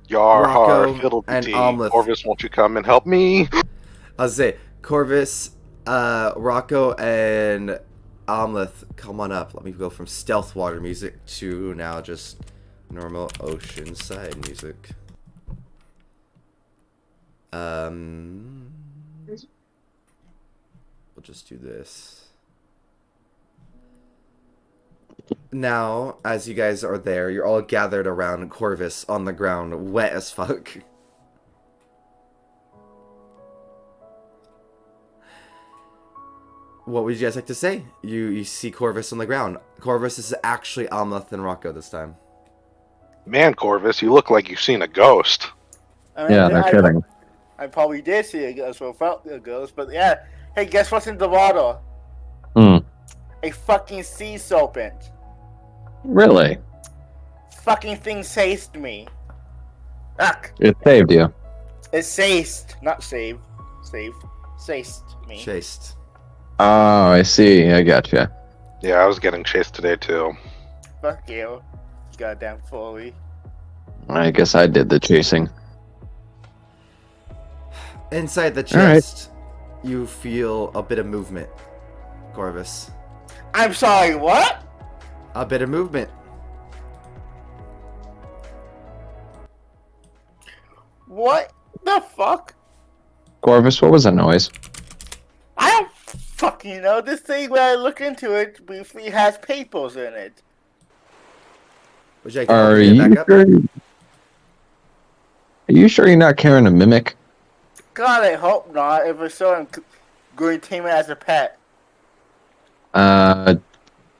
Yar har Rocco and fiddle-dee. Omelette. Corvus, won't you come and help me? I'll say, Corvus, Rocco, and Omelette, come on up. Let me go from stealth water music to now just normal oceanside music. We'll just do this. Now, as you guys are there, you're all gathered around Corvus on the ground, wet as fuck. What would you guys like to say? You see Corvus on the ground. Corvus is actually Omelette and Rocco this time. Man, Corvus, you look like you've seen a ghost. I mean, Yeah, no kidding. I probably did see a ghost or felt a ghost, but yeah. Hey, guess what's in the water? Hmm. A fucking sea serpent. Really? Fucking thing chased me. Ugh. It saved you. It chased, not saved. Saved. Chased me. Chased. Oh, I see. I gotcha. Yeah, I was getting chased today, too. Fuck you. Goddamn fully. I guess I did the chasing. Inside the All right. chest, you feel a bit of movement, Corvus. I'm sorry, what? A bit of movement. What the fuck? Corvus, what was that noise? I don't fucking know. This thing, when I look into it, briefly has papers in it. Would you like to Are get you back up? sure? Are you sure you're not carrying a mimic? God, I hope not. If so, I'm going to tame it as a pet.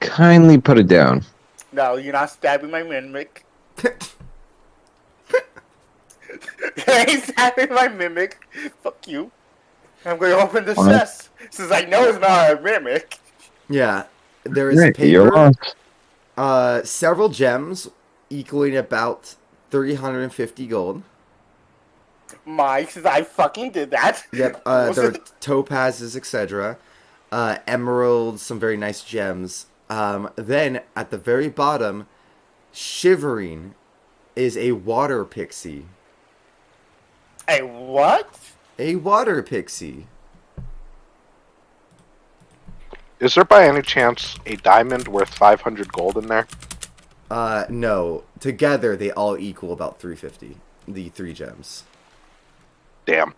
Kindly put it down. No, you're not stabbing my mimic. You ain't stabbing my mimic. Fuck you. I'm going to open the What? chest, since I know it's not a mimic. Yeah, there is Right, you're paper, lost. several gems equaling about 350 gold. Mike, since I fucking did that. Yep, there are topazes, etc. Emeralds, some very nice gems. Then, at the very bottom, shivering, is a water pixie. A what? A water pixie. Is there by any chance a diamond worth 500 gold in there? No. Together, they all equal about 350. The 3 gems. Damn.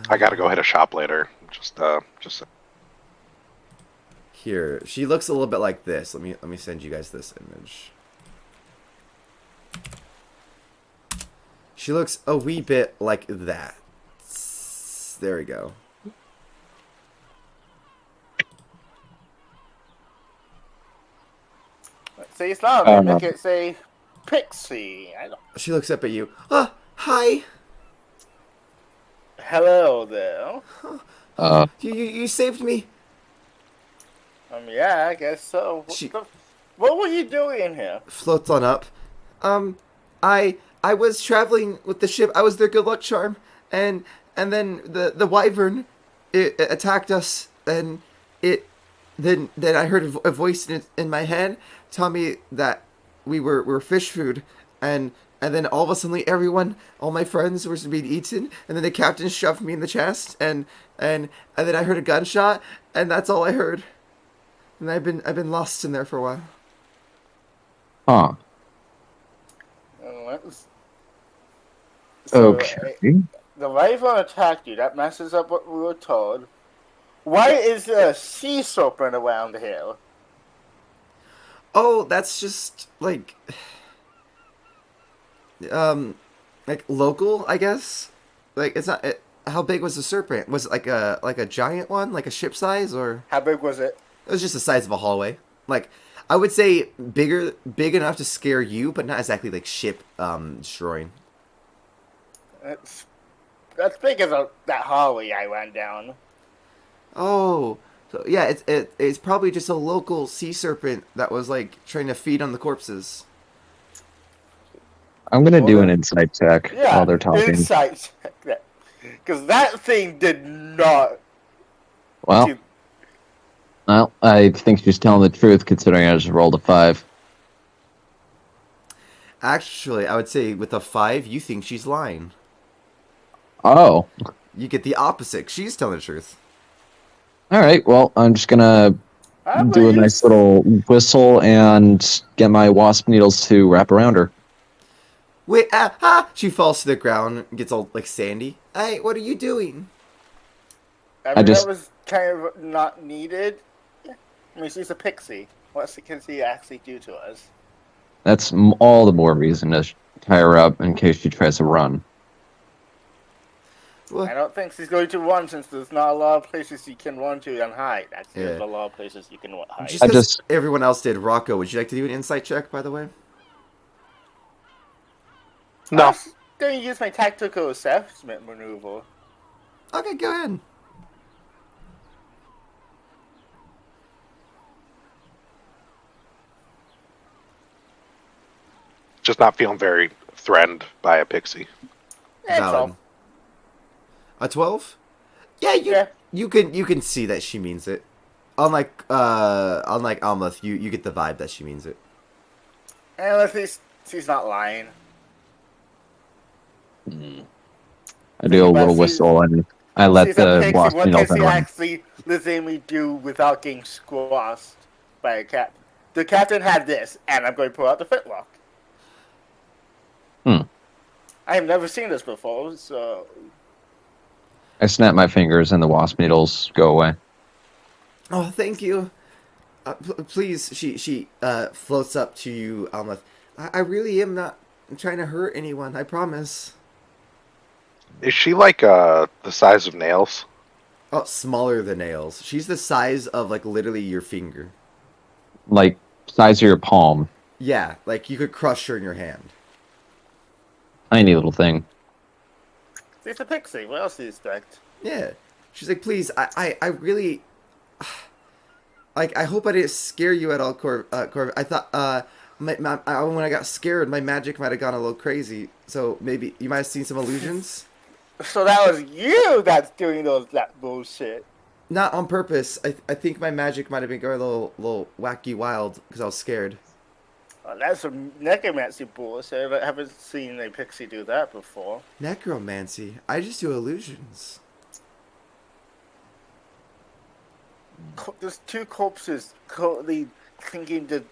I gotta go hit a shop later. Just. Here, she looks a little bit like this. Let me send you guys this image. She looks a wee bit like that. There we go. See, it's not a mimic, it's a pixie. I don't... She looks up at you. Oh, hi. Hello there. You saved me. Yeah, I guess so. What were you doing here? Floats on up. I was traveling with the ship. I was their good luck charm, and then the wyvern it attacked us, and then I heard a voice in my head tell me that we were fish food, and then all of a sudden all my friends were being eaten, and then the captain shoved me in the chest, and then I heard a gunshot, and that's all I heard. And I've been lost in there for a while. Huh. So, Okay. the wyvern attacked you. That messes up what we were told. Why is there a sea serpent around here? Oh, that's just like local, I guess. Like it's not. How big was the serpent? Was it like a giant one, like a ship size, or? How big was it? It was just the size of a hallway. Like I would say big enough to scare you, but not exactly like ship destroying. That's big as that hallway I went down. Oh, so yeah, it's probably just a local sea serpent that was like trying to feed on the corpses. I'm gonna do an Well, insight check Yeah, while they're talking. insight check. Because that thing did not. Well, do- I think she's telling the truth considering I just rolled a 5. Actually, I would say with a 5, you think she's lying. Oh, You get the opposite. She's telling the truth. all right. Well, I'm just gonna I do a nice little whistle and get my wasp needles to wrap around her. Wait, She falls to the ground and gets all like sandy. Hey, what are you doing? I I mean, just- that was kind of not needed. I mean, she's a pixie. What can she actually do to us? That's all the more reason to tie her up in case she tries to run. Well, I don't think she's going to run since there's not a lot of places you can run to and hide. Actually, there's Yeah. a lot of places you can hide. just I as just- everyone else did, Rocco, would you like to do an insight check, by the way? No. I'm going to use my tactical assessment maneuver. Okay, go ahead. Just not feeling very threatened by a pixie. It's Valid. all. A 12? Yeah, Yeah. you can see that she means it. Unlike Almuth, you get the vibe that she means it. And at least she's not lying. I do a But little she- whistle and I let She's a the pixie. wasp What can needles she run. actually legitimately do without getting squashed by a cat? The captain had this, and I'm going to pull out the fitlock. Hmm. I have never seen this before, so I snap my fingers and the wasp needles go away. Oh, thank you. Please, she floats up to you, Almuth. I really am not trying to hurt anyone. I promise. Is she like the size of nails? Oh, smaller than nails. She's the size of like literally your finger. Like, size of your palm. Yeah, like you could crush her in your hand. Tiny little thing. she's a pixie. What else do you expect? Yeah. She's like, please, I really, like, I hope I didn't scare you at all, Corv. I thought, when I got scared, my magic might have gone a little crazy. So maybe you might have seen some illusions. So that was you that's doing that bullshit. Not on purpose. I think my magic might have been going a little wacky wild because I was scared. Well, that's some necromancy bullshit. I haven't seen a pixie do that before. Necromancy. I just do illusions. There's two corpses currently clinking the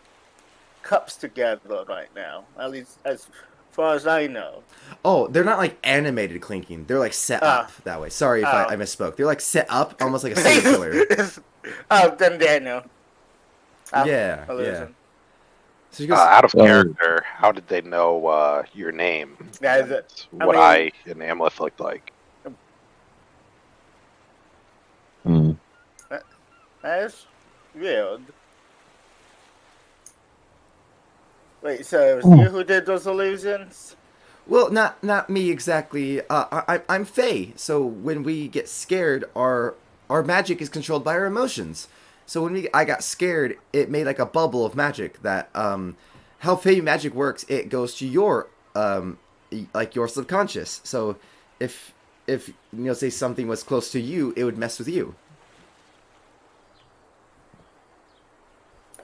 cups together right now. At least as far as I know. Oh, they're not like animated clinking. They're like set up that way. Sorry if I misspoke. They're like set up almost like a serial killer. Oh, then Daniel. Yeah, illusion. yeah. So she goes, Out of So- character, how did they know your name? Yeah, And I what mean- I and Amleth looked like. Hmm. That's weird. Wait, so it was you who did those illusions? well, not me exactly. I'm Faye. So when we get scared, our magic is controlled by our emotions. So when I got scared, it made like a bubble of magic that how Faye magic works. It goes to your like your subconscious. So if say something was close to you, it would mess with you.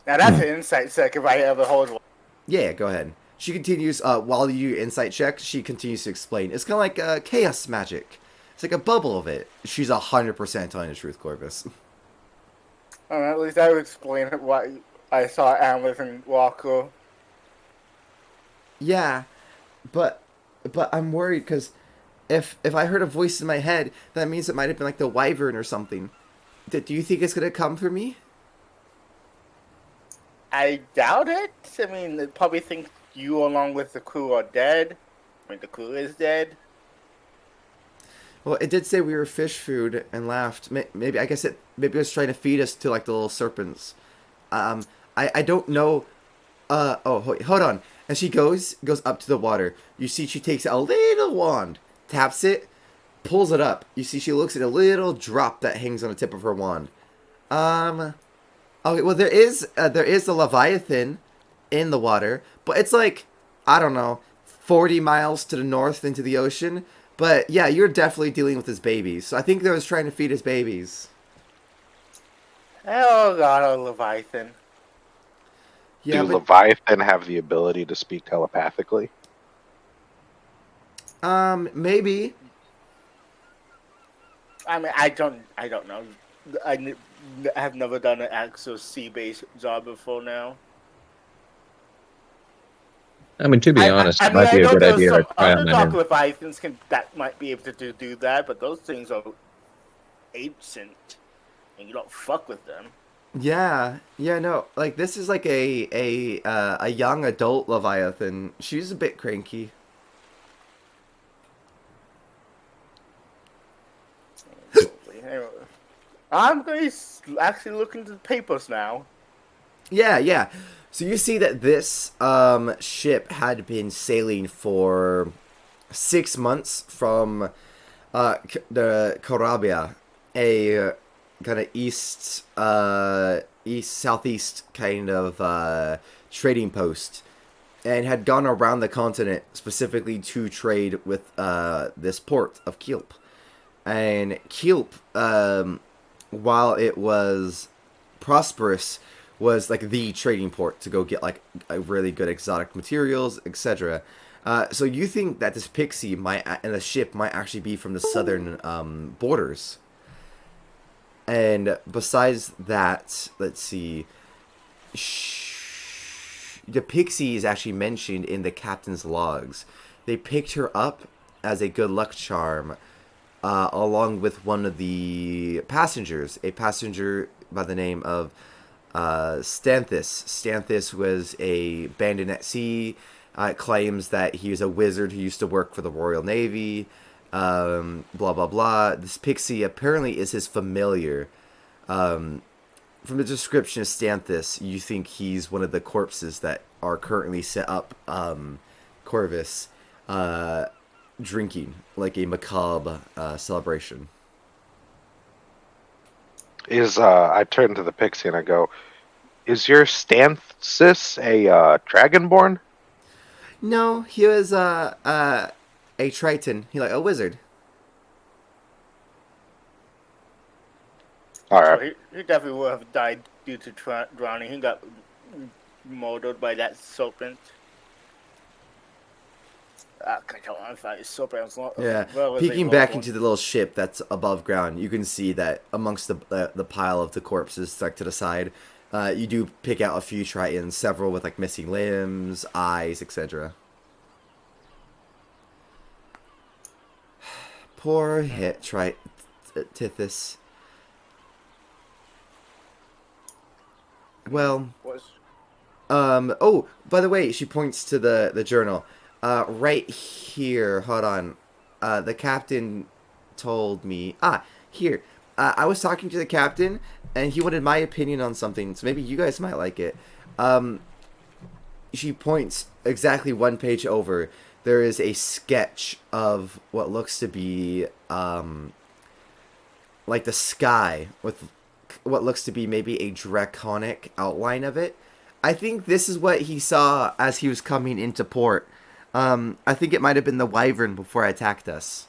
Now that's an insight check if I ever hold one. Yeah, go ahead. She continues, while you insight check, she continues to explain. It's kind of like chaos magic. It's like a bubble of it. She's 100% telling the truth, Corvus. At least that would explain why I saw Amleth and Walker. Yeah, but I'm worried because if I heard a voice in my head, that means it might have been like the wyvern or something. Do you think it's going to come for me? I doubt it. I mean, they probably think you along with the crew are dead. I mean, the crew is dead. Well, it did say we were fish food and laughed. Maybe I guess it was trying to feed us to like the little serpents. I don't know. Hold on. And she goes up to the water. You see, she takes a little wand, taps it, pulls it up. You see, she looks at a little drop that hangs on the tip of her wand. Okay, well there is the Leviathan in the water, but it's like, I don't know, 40 miles to the north into the ocean. But yeah, you're definitely dealing with his babies. So I think they was trying to feed his babies. Oh god, oh Leviathan. Yeah, Do but Leviathan have the ability to speak telepathically? maybe. I mean, I don't know. I have never done an actual sea-based job before now. I mean, to be honest, I it mean, might I be a know good there's idea to some try on that underdog end. Leviathans that might be able to do that, but those things are ancient, and you don't fuck with them. Yeah, yeah, no. Like this is like a young adult Leviathan. She's a bit cranky. Anyway, I'm going to actually look into the papers now. Yeah, yeah. So you see that this ship had been sailing for 6 months from the Corabia, a kind of east southeast kind of trading post, and had gone around the continent specifically to trade with this port of Kielp. And Kielp, while it was prosperous, was like the trading port to go get like a really good exotic materials, etc. So you think that this pixie might and the ship might actually be from the southern borders. And besides that, let's see, the pixie is actually mentioned in the captain's logs. They picked her up as a good luck charm, along with one of the passengers, a passenger by the name of Stanthus. Stanthus was a bandit at sea. Claims that he was a wizard who used to work for the Royal Navy. Blah blah blah. This pixie apparently is his familiar. From the description of Stanthus, you think he's one of the corpses that are currently set up, Corvus, drinking like a macabre celebration. I turn to the pixie and I go, "Is your Stanthus a dragonborn?" No, he was a Triton. He like a wizard. All So right. he definitely would have died due to drowning. He got murdered by that serpent. I don't know if that is serpent. Yeah, peeking back into the little ship that's above ground, you can see that amongst the pile of the corpses stuck to the side, you do pick out a few Tritons, several with like missing limbs, eyes, etc. Poor hit Tithys. Well, oh, by the way, she points to the journal. Right here, hold on. The captain told me. Here. I was talking to the captain, and he wanted my opinion on something, so maybe you guys might like it. She points exactly one page over. There is a sketch of what looks to be, like the sky with what looks to be maybe a draconic outline of it. I think this is what he saw as he was coming into port. I think it might have been the wyvern before it attacked us.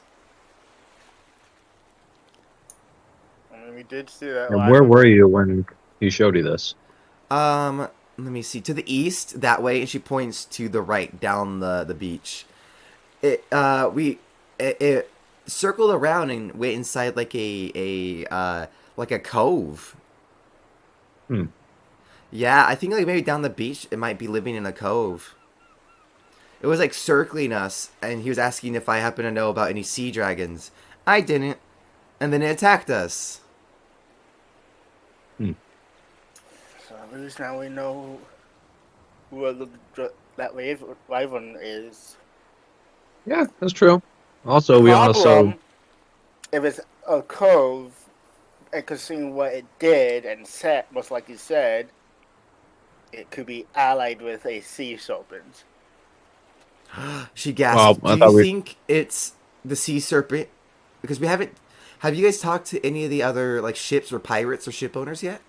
I mean, we did see that. And where were you when he showed you this? Let me see. To the east, that way, and she points to the right, down the beach. It circled around and went inside like a cove. Yeah, I think like maybe down the beach, it might be living in a cove. It was like circling us, and he was asking if I happen to know about any sea dragons. I didn't, and then it attacked us. So at least now we know who that wyvern is. Yeah, that's true. Also, we also if it's a cove, and considering what it did and said, most like you said, it could be allied with a sea serpent. She gasped. Well, Do you think it's the sea serpent? Because we haven't. Have you guys talked to any of the other like ships or pirates or ship owners yet?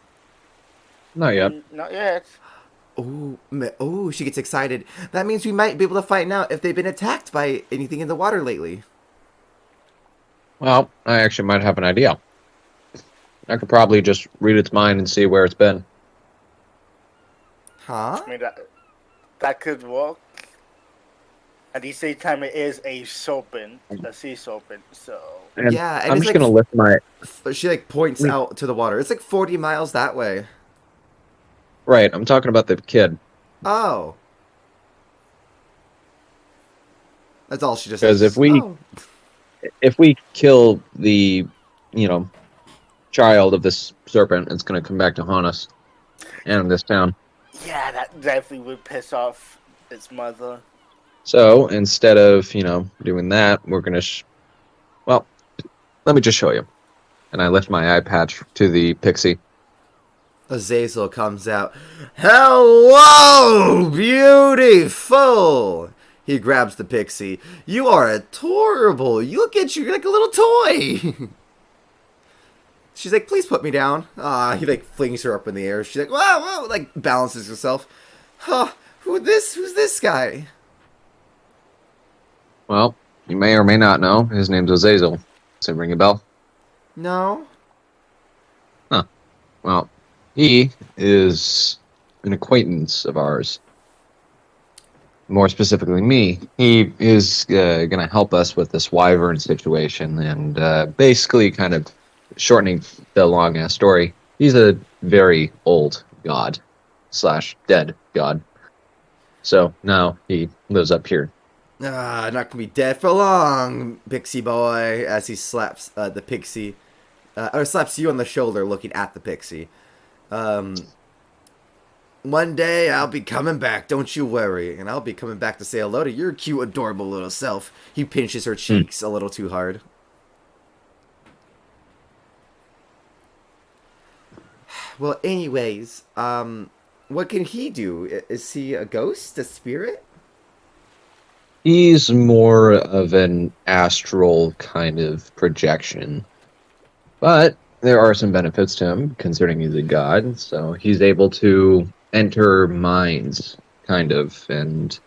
not yet. Not yet. Oh, she gets excited. That means we might be able to find out if they've been attacked by anything in the water lately. Well, I actually might have an idea. I could probably just read its mind and see where it's been. Huh? I mean, that could work. At the same time, it is a serpent, a sea serpent, so... And Yeah, and I'm it's just like gonna lift my... she like points out to the water. It's like 40 miles that way. Right, I'm talking about the kid. Oh. That's all she just Because says. if we kill the, child of this serpent, it's gonna come back to haunt us and this town. Yeah, that definitely would piss off its mother. So instead of doing that, we're gonna. Well, let me just show you. And I lift my eye patch to the pixie. Azazel comes out. Hello, beautiful. He grabs the pixie. You are adorable. You look at you, you're like a little toy. She's like, please put me down. He like flings her up in the air. She's like, wow, wow, like balances herself. Huh, who's this guy? Well, you may or may not know. His name's Azazel. Does it ring a bell? No. Huh. Well, he is an acquaintance of ours. More specifically, me. He is going to help us with this wyvern situation and basically kind of shortening the long-ass story. He's a very old god / dead god. So now he lives up here. Not gonna be dead for long, pixie boy, as he slaps the pixie, or slaps you on the shoulder looking at the pixie. One day I'll be coming back, don't you worry, and I'll be coming back to say hello to your cute, adorable little self. He pinches her cheeks a little too hard. Well, anyways, what can he do? Is he a ghost, a spirit? He's more of an astral kind of projection. But there are some benefits to him, considering he's a god. So he's able to enter minds, kind of, and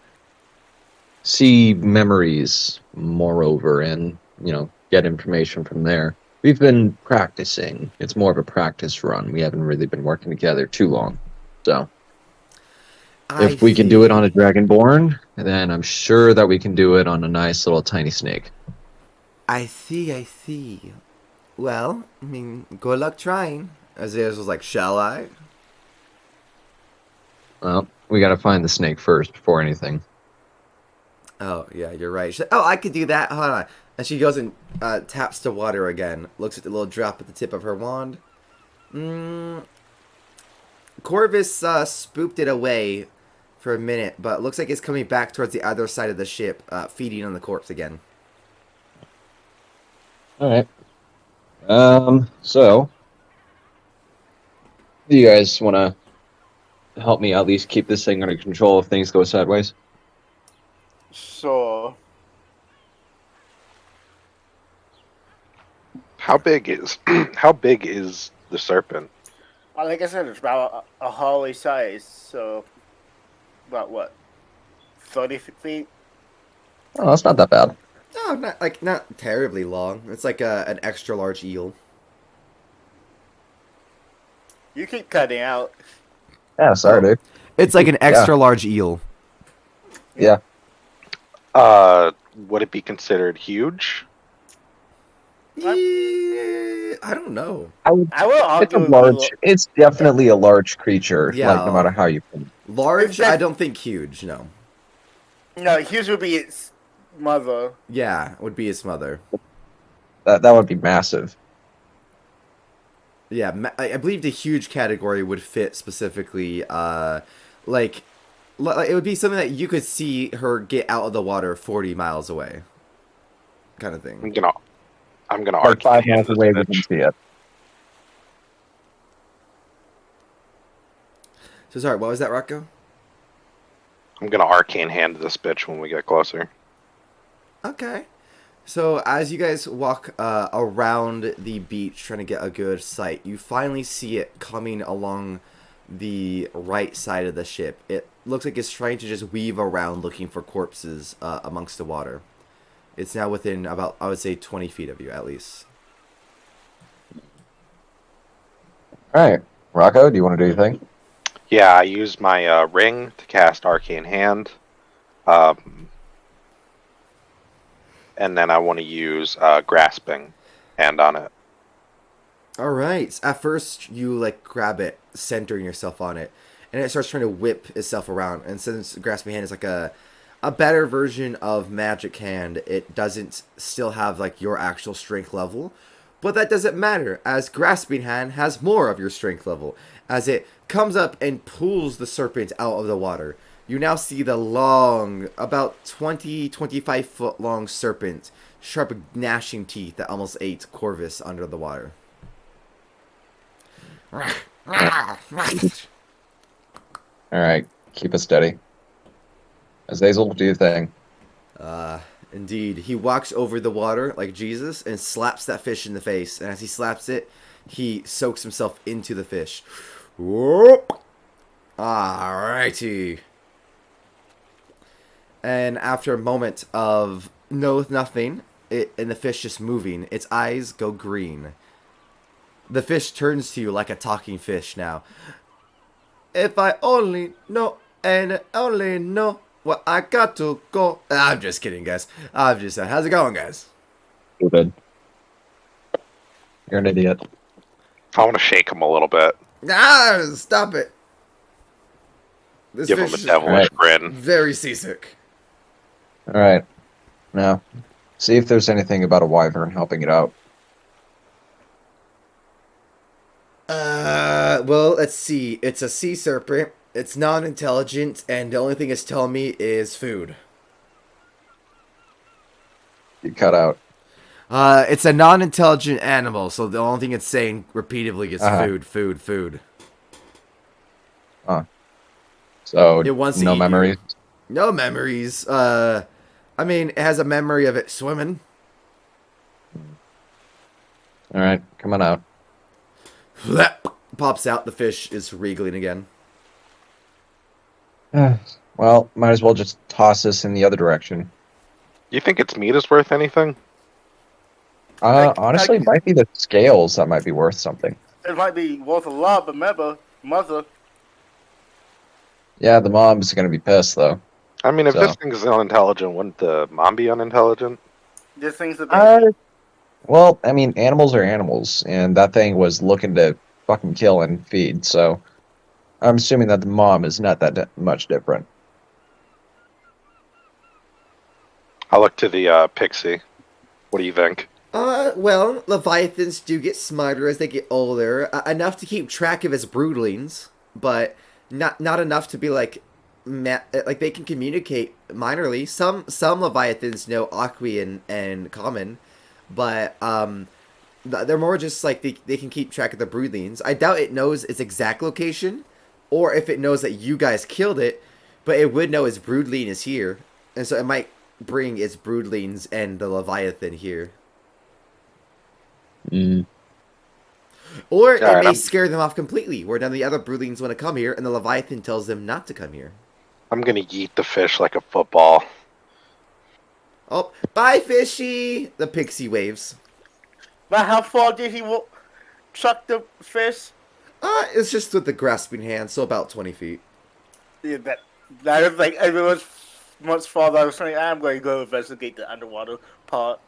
see memories, moreover, and, get information from there. We've been practicing. It's more of a practice run. We haven't really been working together too long. So if we can do it on a Dragonborn, then I'm sure that we can do it on a nice little tiny snake. I see. Well, I mean, good luck trying. Azazel was like, shall I? Well, we gotta find the snake first before anything. Oh, yeah, you're right. She's like, oh, I could do that. Hold on. And she goes and taps the water again. Looks at the little drop at the tip of her wand. Corvus spooked it away for a minute, but looks like it's coming back towards the other side of the ship, feeding on the corpse again. Alright. So, do you guys want to help me at least keep this thing under control if things go sideways? So, How big is the serpent? like I said, it's about a holly size, so about what, 30 feet? Oh, that's not that bad. No, not terribly long. It's like an extra large eel. You keep cutting out. Yeah, sorry, dude. It's like an extra large eel. Yeah. Would it be considered huge? I don't know. I will It's a argue. large. It's definitely a large creature. Yeah. Like no matter how you put it. Large? I don't think huge. No. No, huge would be its mother. Yeah, would be his mother. That would be massive. Yeah, I believe the huge category would fit specifically. Like it would be something that you could see her get out of the water 40 miles away, kind of thing. I'm gonna Like arc 5 hand miles this away, we bitch. can see it. So sorry, what was that, Rocco? I'm gonna arcane hand this bitch when we get closer. Okay. So as you guys walk around the beach trying to get a good sight, you finally see it coming along the right side of the ship. It looks like it's trying to just weave around looking for corpses amongst the water. It's now within about, I would say, 20 feet of you at least. All right, Rocco, do you want to do your thing? Yeah, I use my ring to cast Arcane Hand. And then I want to use Grasping Hand on it. All right. At first, you like grab it, centering yourself on it, and it starts trying to whip itself around. And since Grasping Hand is like a better version of Magic Hand, it doesn't still have like your actual strength level. But that doesn't matter, as Grasping Hand has more of your strength level, as it comes up and pulls the serpent out of the water. You now see the long, about 20-25 foot long serpent, sharp gnashing teeth that almost ate Corvus under the water. All right, keep it steady. Azazel, do your thing. Indeed. He walks over the water like Jesus and slaps that fish in the face. And as he slaps it, he soaks himself into the fish. Whoop. Alrighty. And after a moment of nothing, and the fish just moving, its eyes go green. The fish turns to you like a talking fish now. If I only know, and only know what I got to go. I'm just kidding, guys. I'm just how's it going, guys? Good. You're an idiot. I want to shake him a little bit. Stop it. This Give him a fish is devilish grin. very seasick. All right, now see if there's anything about a wyvern helping it out. Well, let's see. It's a sea serpent. It's non-intelligent, and the only thing it's telling me is food. You cut out. It's a non-intelligent animal, so the only thing it's saying repeatedly is food, food, food. So It wants to no eat memories. No memories. I mean, it has a memory of it swimming. All right, come on out. Pops out. The fish is wriggling again. Well, might as well just toss this in the other direction. You think its meat is worth anything? Honestly, it might be the scales that might be worth something. It might be worth a lot, but remember, mother. Yeah, the mom's gonna be pissed though. I mean, if So. this thing's unintelligent, wouldn't the mom be unintelligent? This thing's a baby. Well, I mean, animals are animals, and that thing was looking to fucking kill and feed, so I'm assuming that the mom is not that much different. I look to the pixie. What do you think? Well, Leviathans do get smarter as they get older, enough to keep track of his broodlings, but not enough to be like they can communicate minorly. Some Leviathans know Aqui and Common, but they're more just like they can keep track of the broodlings. I doubt it knows its exact location, or if it knows that you guys killed it, but it would know its broodling is here, and so it might bring its broodlings and the Leviathan here. Or it Alright, may scare them off completely, where none of the other broodlings want to come here, and the Leviathan tells them not to come here. I'm gonna yeet the fish like a football. Oh, bye, fishy! The pixie waves. But how far did he chuck the fish? It's just with the grasping hand, so about 20 feet. Yeah, that is like everyone's much farther. I was saying I'm going to go investigate the underwater part.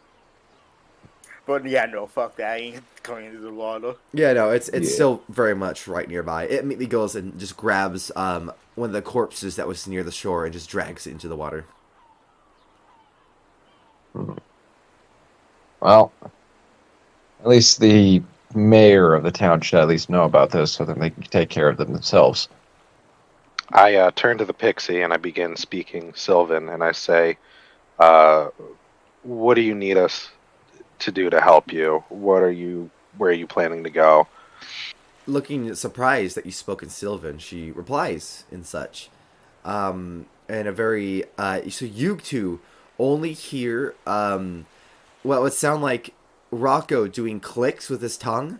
But yeah, no, fuck that. I ain't going into the water. Yeah, no, it's still very much right nearby. It immediately goes and just grabs one of the corpses that was near the shore and just drags it into the water. Well, at least the mayor of the town should at least know about this, so that they can take care of them themselves. I turn to the pixie and I begin speaking Sylvan, and I say, what do you need us to do to help you? Where are you planning to go? Looking surprised that you spoke in Sylvan, she replies in such. In a very... so you two only hear what would sound like Rocco doing clicks with his tongue,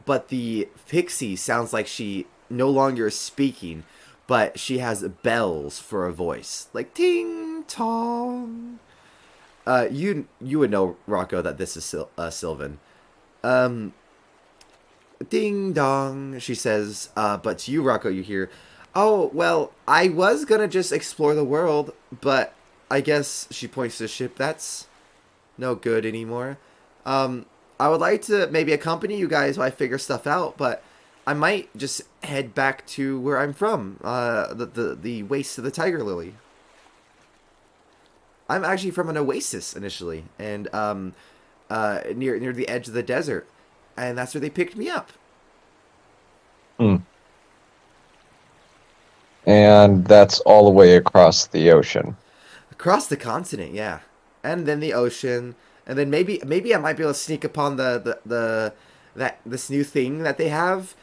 but the pixie sounds like she no longer speaking, but she has bells for a voice, like ting tong. You would know, Rocco, that this is Sylvan. Um, Ding dong, she says. But to you, Rocco, you hear, oh, well, I was gonna just explore the world, but I guess, she points to the ship, that's no good anymore. Um, I would like to maybe accompany you guys while I figure stuff out, but I might just head back to where I'm from, the wastes of the Tiger Lily. I'm actually from an oasis initially, and near the edge of the desert, and that's where they picked me up. Hmm. And that's all the way across the ocean. Across the continent, yeah, and then the ocean, and then maybe I might be able to sneak upon this new thing that they have.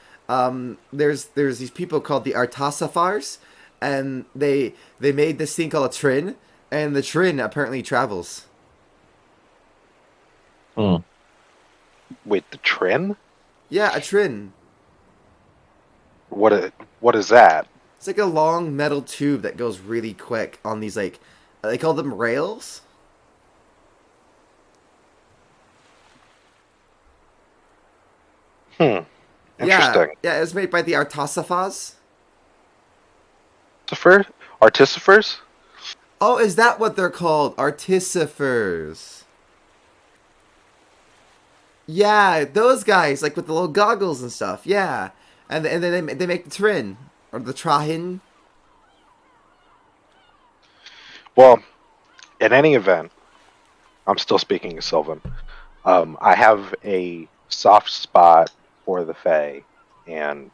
There's these people called the Artasafars, and they made this thing called a Trin, and the Trin apparently travels. Hmm. Wait, the Trin? Yeah, a Trin. What is that? It's like a long metal tube that goes really quick on these, like, they call them rails. Interesting. Yeah, it was made by the Artasafas. Artificers? Oh, is that what they're called? Artificers. Yeah, those guys, like with the little goggles and stuff. Yeah, and then they make the Trin or the Trahin. Well, in any event, I'm still speaking to Sylvan. I have a soft spot for the Fae, and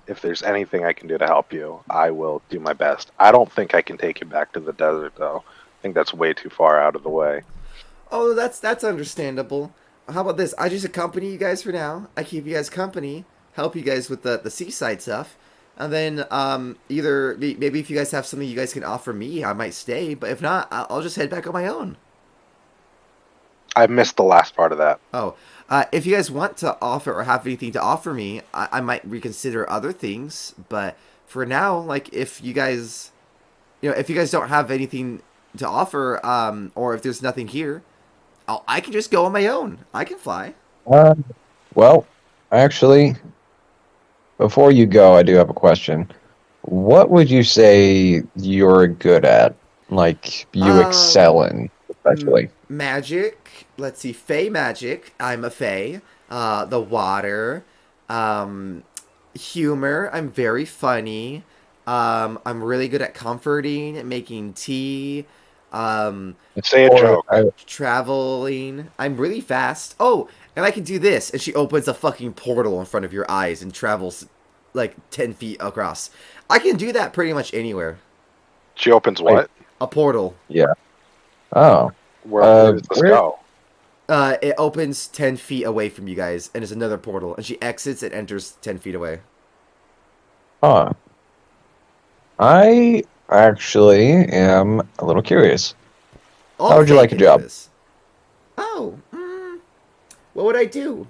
if there's anything I can do to help you, I will do my best. I don't think I can take you back to the desert, though. I think that's way too far out of the way. Oh, that's understandable. How about this? I just accompany you guys for now. I keep you guys company, help you guys with the seaside stuff, and then either maybe if you guys have something you guys can offer me, I might stay. But if not, I'll just head back on my own. I missed the last part of that. Oh, if you guys want to offer or have anything to offer me, I might reconsider other things. But for now, like if you guys, if you guys don't have anything to offer, or if there's nothing here, I can just go on my own. I can fly. Well, actually, before you go, I do have a question. What would you say you're good at? Like, you excel in, especially? Magic. Let's see. Fae magic. I'm a Fae. The water. Humor. I'm very funny. I'm really good at comforting, making tea. Say a joke. Traveling. I'm really fast. Oh, and I can do this. And she opens a fucking portal in front of your eyes and travels like 10 feet across. I can do that pretty much anywhere. She opens what? A portal. Yeah. Oh. Where does this go? It opens 10 feet away from you guys, and it's another portal. And she exits and enters 10 feet away. Huh. I actually am a little curious. How would you like a job? Oh, what would I do?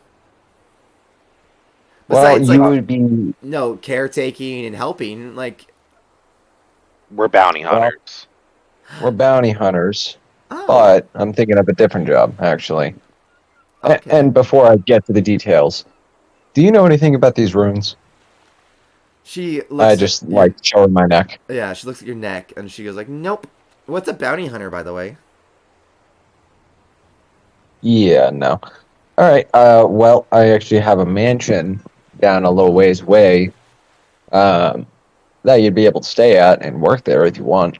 Well, Besides, you would be... No, caretaking and helping, like... We're bounty hunters. We're bounty hunters, Oh. but I'm thinking of a different job, actually. Okay. And before I get to the details, do you know anything about these runes? She looks I just like showing my neck. Yeah, she looks at your neck, and she goes like, nope. What's a bounty hunter, by the way? Yeah, no. All right. Well, I actually have a mansion down a little ways away that you'd be able to stay at and work there if you want.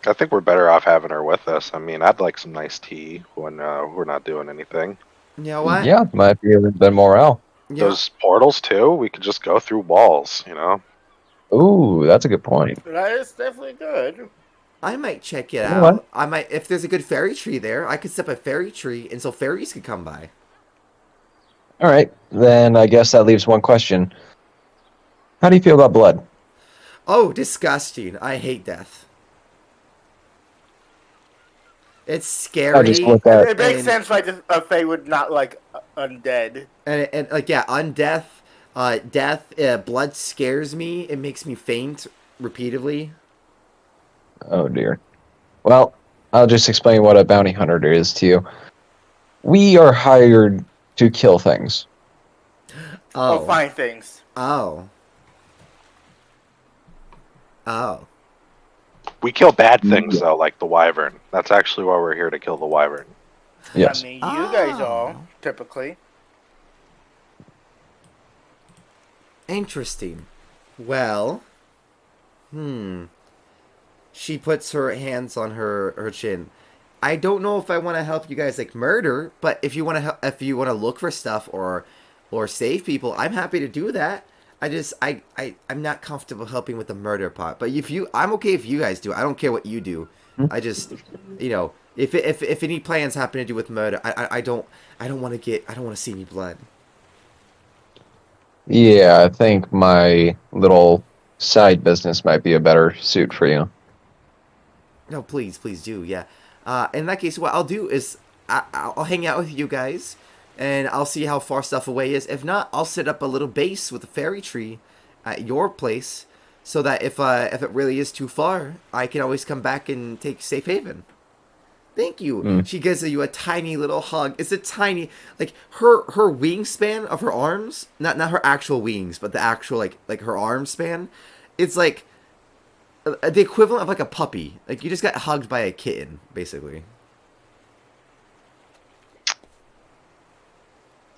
I think we're better off having her with us. I mean, I'd like some nice tea when we're not doing anything. You know what? Yeah, might be a little bit morale. Yeah. Those portals, too, we could just go through walls, Ooh, that's a good point. That is definitely good. I might check it You know out. what? I might, if there's a good fairy tree there, I could set up a fairy tree, and so fairies could come by. All right, then I guess that leaves one question. How do you feel about blood? Oh, disgusting. I hate death. It's I just scary. look It, at. it makes And- sense why a Fae would not like undead. And like yeah, undeath, death, blood scares me. It makes me faint repeatedly. Oh dear. Well, I'll just explain what a bounty hunter is to you. We are hired to kill things. Or Oh, find things. oh, oh. We kill bad things though, like the wyvern. That's actually why we're here to kill the wyvern. Yes. I mean, you guys Oh. all typically. Interesting. Well, She puts her hands on her chin. I don't know if I want to help you guys like murder, but if you want to if you want to look for stuff or save people, I'm happy to do that. I'm not comfortable helping with the murder part. But if you, I'm okay if you guys do. I don't care what you do. I just, if any plans happen to do with murder, I don't want to see any blood. Yeah, I think my little side business might be a better suit for you. No, please do. Yeah. In that case, what I'll do is I'll hang out with you guys, and I'll see how far stuff away is. If not, I'll set up a little base with a fairy tree at your place, so that if it really is too far, I can always come back and take safe haven. Thank you. She gives you a tiny little hug. It's a tiny, like her wingspan of her arms, not her actual wings, but the actual like her arm span. It's like the equivalent of like a puppy. Like you just got hugged by a kitten, basically.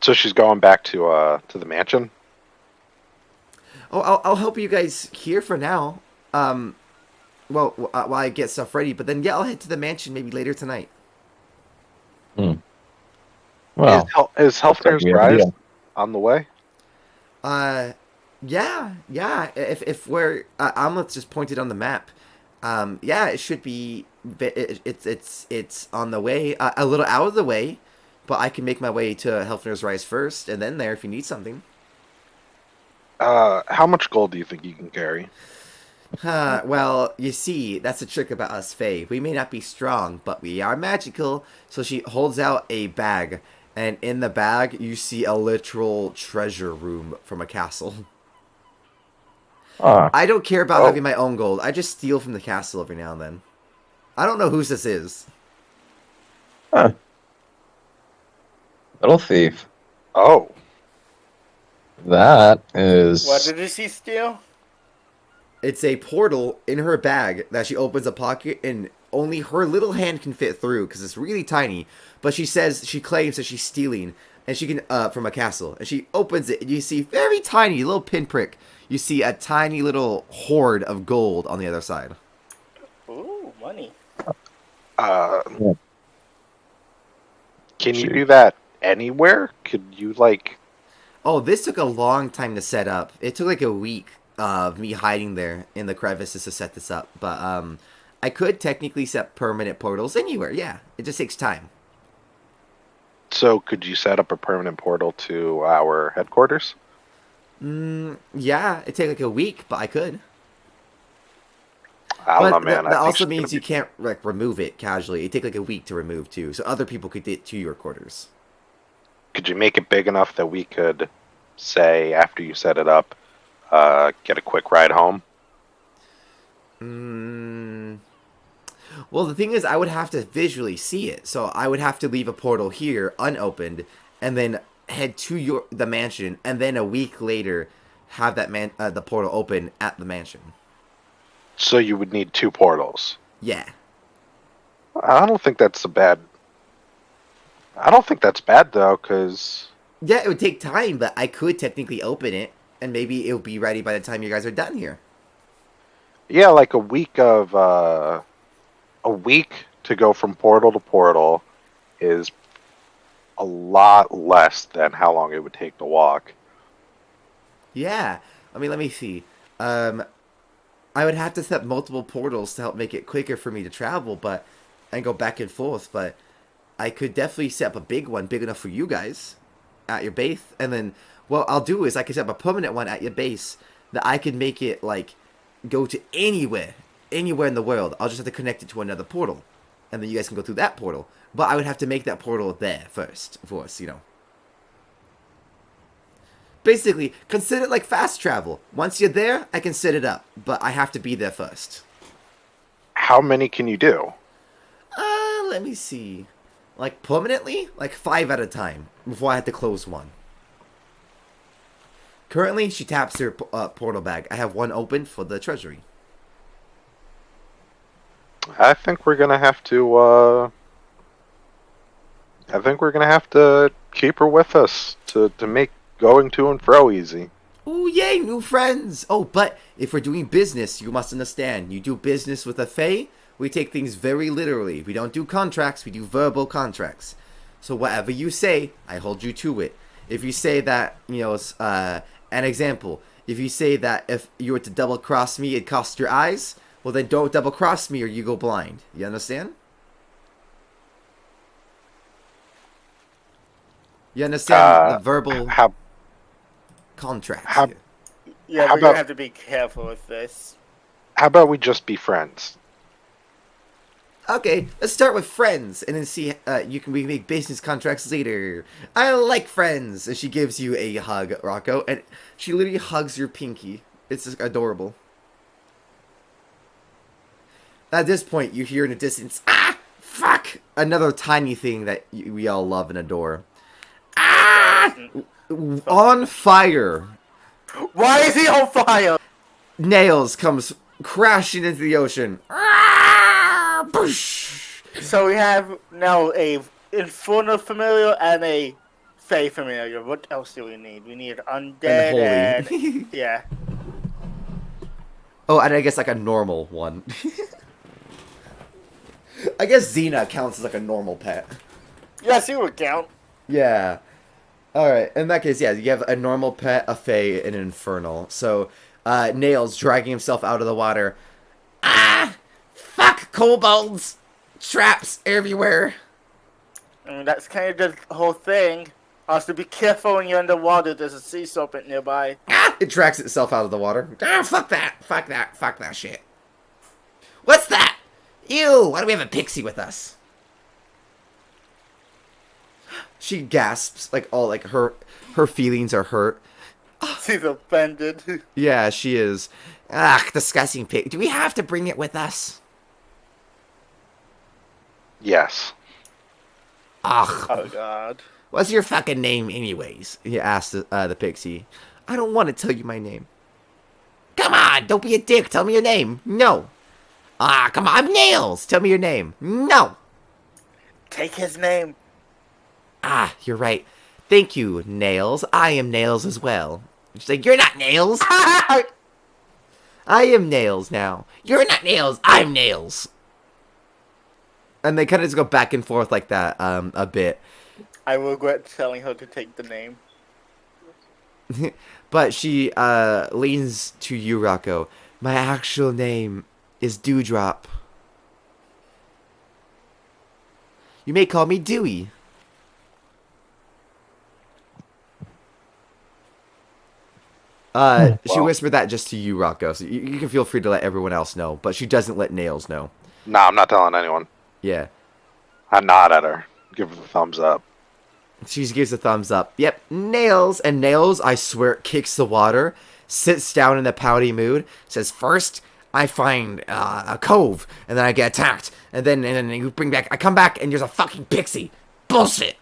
So she's going back to the mansion. Oh, I'll help you guys here for now. While I get stuff ready, but then yeah, I'll head to the mansion maybe later tonight. Well, Is Helfner's good Rise idea. on the way? Yeah. If we're Amlet's just pointed on the map. Yeah, it should be. It's on the way, a little out of the way, but I can make my way to Helfner's Rise first, and then there if you need something. How much gold do you think you can carry? Well, you see, that's the trick about us Fae. We may not be strong, but we are magical. So she holds out a bag, and in the bag, you see a literal treasure room from a castle. I don't care about having my own gold. I just steal from the castle every now and then. I don't know whose this is. Huh. Little thief. Oh, That is. What did she steal? It's a portal in her bag that she opens a pocket, and only her little hand can fit through because it's really tiny. But she claims that she's stealing, and she can from a castle. And she opens it, and you see very tiny little pinprick. You see a tiny little hoard of gold on the other side. Ooh, money. can you do that anywhere? Could you like? Oh, this took a long time to set up. It took like a week of me hiding there in the crevices to set this up. But I could technically set permanent portals anywhere. Yeah, it just takes time. So could you set up a permanent portal to our headquarters? Yeah, it'd take like a week, but I could. I don't know, But man. that I think also she's means gonna you be- can't like remove it casually. It'd take like a week to remove too, so other people could get to your quarters. Could you make it big enough that we could say after you set it up, get a quick ride home? Well, the thing is, I would have to visually see it, so I would have to leave a portal here unopened, and then head to the mansion, and then a week later have that the portal open at the mansion. So you would need 2 portals. Yeah. I don't think that's a bad. I don't think that's bad though, because Yeah, it would take time, but I could technically open it, and maybe it'll be ready by the time you guys are done here. yeah, like a week to go from portal to portal is a lot less than how long it would take to walk. Yeah. I mean, let me see. I would have to set multiple portals to help make it quicker for me to travel, and go back and forth, but I could definitely set up a big one, big enough for you guys at your base, and then what I'll do is I can set up a permanent one at your base that I can make it like go to anywhere in the world. I'll just have to connect it to another portal. and then you guys can go through that portal. But I would have to make that portal there first, of course, you know. Basically, consider it like fast travel. Once you're there, I can set it up, but I have to be there first. How many can you do? Let me see. Like, permanently? Like, 5 at a time, before I have to close one. Currently, she taps her portal bag. I have one open for the treasury. I think we're gonna have to. I think we're gonna have to keep her with us to make going to and fro easy. Ooh, yay, new friends! Oh, but if we're doing business, you must understand. You do business with a fae, we take things very literally. We don't do contracts, we do verbal contracts. So whatever you say, I hold you to it. If you say that, you know, an example, if you say that if you were to double cross me, it costs your eyes, well then don't double cross me or you go blind. You understand? You understand the verbal contracts? Yeah, How we're gonna about- have to be careful with this. How about we just be friends? Okay, let's start with friends, and then see. We can make business contracts later. I like friends, and she gives you a hug, Rocco, and she literally hugs your pinky. It's just adorable. At this point, you hear in the distance, "Ah, fuck!" Another tiny thing that we all love and adore. Ah, on fire. Why is he on fire? Nails comes crashing into the ocean. Boosh. So we have now a Infernal Familiar and a Fey Familiar. What else do we need? We need Undead And holy. and yeah. Oh, and I guess like a normal one. I guess Xena counts as like a normal pet. Yes, you would count. Yeah. Alright, in that case, yeah, you have a normal pet, a fae, and an infernal. So, Nails dragging himself out of the water. Ah! Fuck kobolds! Traps everywhere! I mean, that's kind of the whole thing. Also, be careful when you're underwater. There's a sea serpent nearby. Ah! It drags itself out of the water. Ah, fuck that! Fuck that! Fuck that shit. What's that? Ew! Why do we have a pixie with us? She gasps, like, all, like, her feelings are hurt. She's offended. Yeah, she is. Ah, disgusting pig. Do we have to bring it with us? Yes. Ugh. Oh, God. What's your fucking name anyways? He asked the pixie. I don't want to tell you my name. Come on, don't be a dick. Tell me your name. No. Ah, come on, I'm Nails. Tell me your name. No. Take his name. Ah, you're right. Thank you, Nails. I am Nails as well. She's like, you're not Nails. I am Nails now. You're not Nails. I'm Nails. And they kind of just go back and forth like that a bit. I regret telling her to take the name. But she leans to you, Rocco. My actual name is Dewdrop. You may call me Dewey. She whispered that just to you, Rocco. So you can feel free to let everyone else know. But she doesn't let Nails know. Nah, I'm not telling anyone. Yeah. I nod at her. Give her the thumbs up. She just gives a thumbs up. Yep, Nails. And Nails, I swear, kicks the water, sits down in a pouty mood, says, first, I find a cove, and then I get attacked. And then you bring back, I come back, and there's a fucking pixie. Bullshit.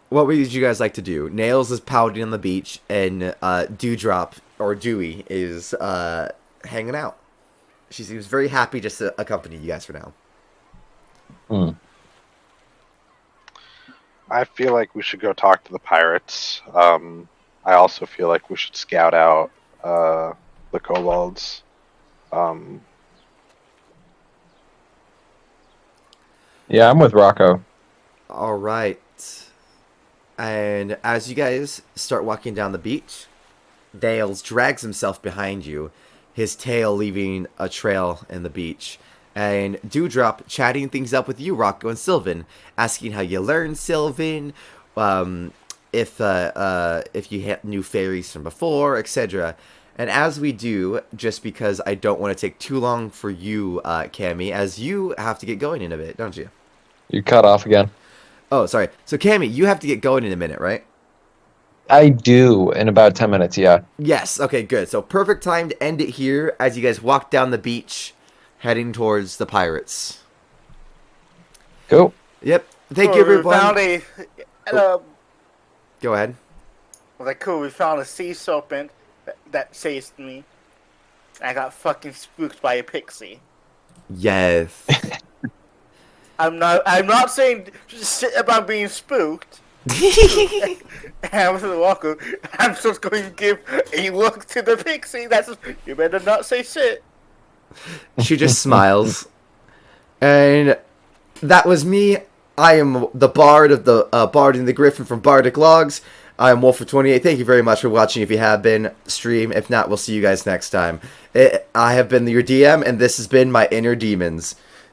What would you guys like to do? Nails is pouting on the beach, and Dewdrop, or Dewey, is hanging out. She seems very happy just to accompany you guys for now. I feel like we should go talk to the pirates. I also feel like we should scout out the kobolds. Yeah, I'm with Rocco. All right. And as you guys start walking down the beach, Nails drags himself behind you, his tail leaving a trail in the beach. And Dewdrop chatting things up with you, Rocco and Sylvan, asking how you learned Sylvan, if you knew fairies from before, etc. And as we do, just because I don't want to take too long for you, Cammy, as you have to get going in a bit, don't you? You cut off again. Oh, sorry. So, Cammy, you have to get going in a minute, right? I do in about 10 minutes, yeah. Yes. Okay, good. So, perfect time to end it here as you guys walk down the beach heading towards the pirates. Cool. Yep. Thank Cool, you, we everyone. found a. Go ahead. Cool. We found a sea serpent that chased me. I got fucking spooked by a pixie. Yes. I'm not saying shit about being spooked. I'm welcome. I'm just going to give a look to the pixie. You better not say shit. She just smiles. And that was me. I am the Bard of the Bard and the Griffin from Bardic Logs. I am Wolf28. Thank you very much for watching. If you have been, stream. If not, we'll see you guys next time. I have been your DM, and this has been my Inner Demons.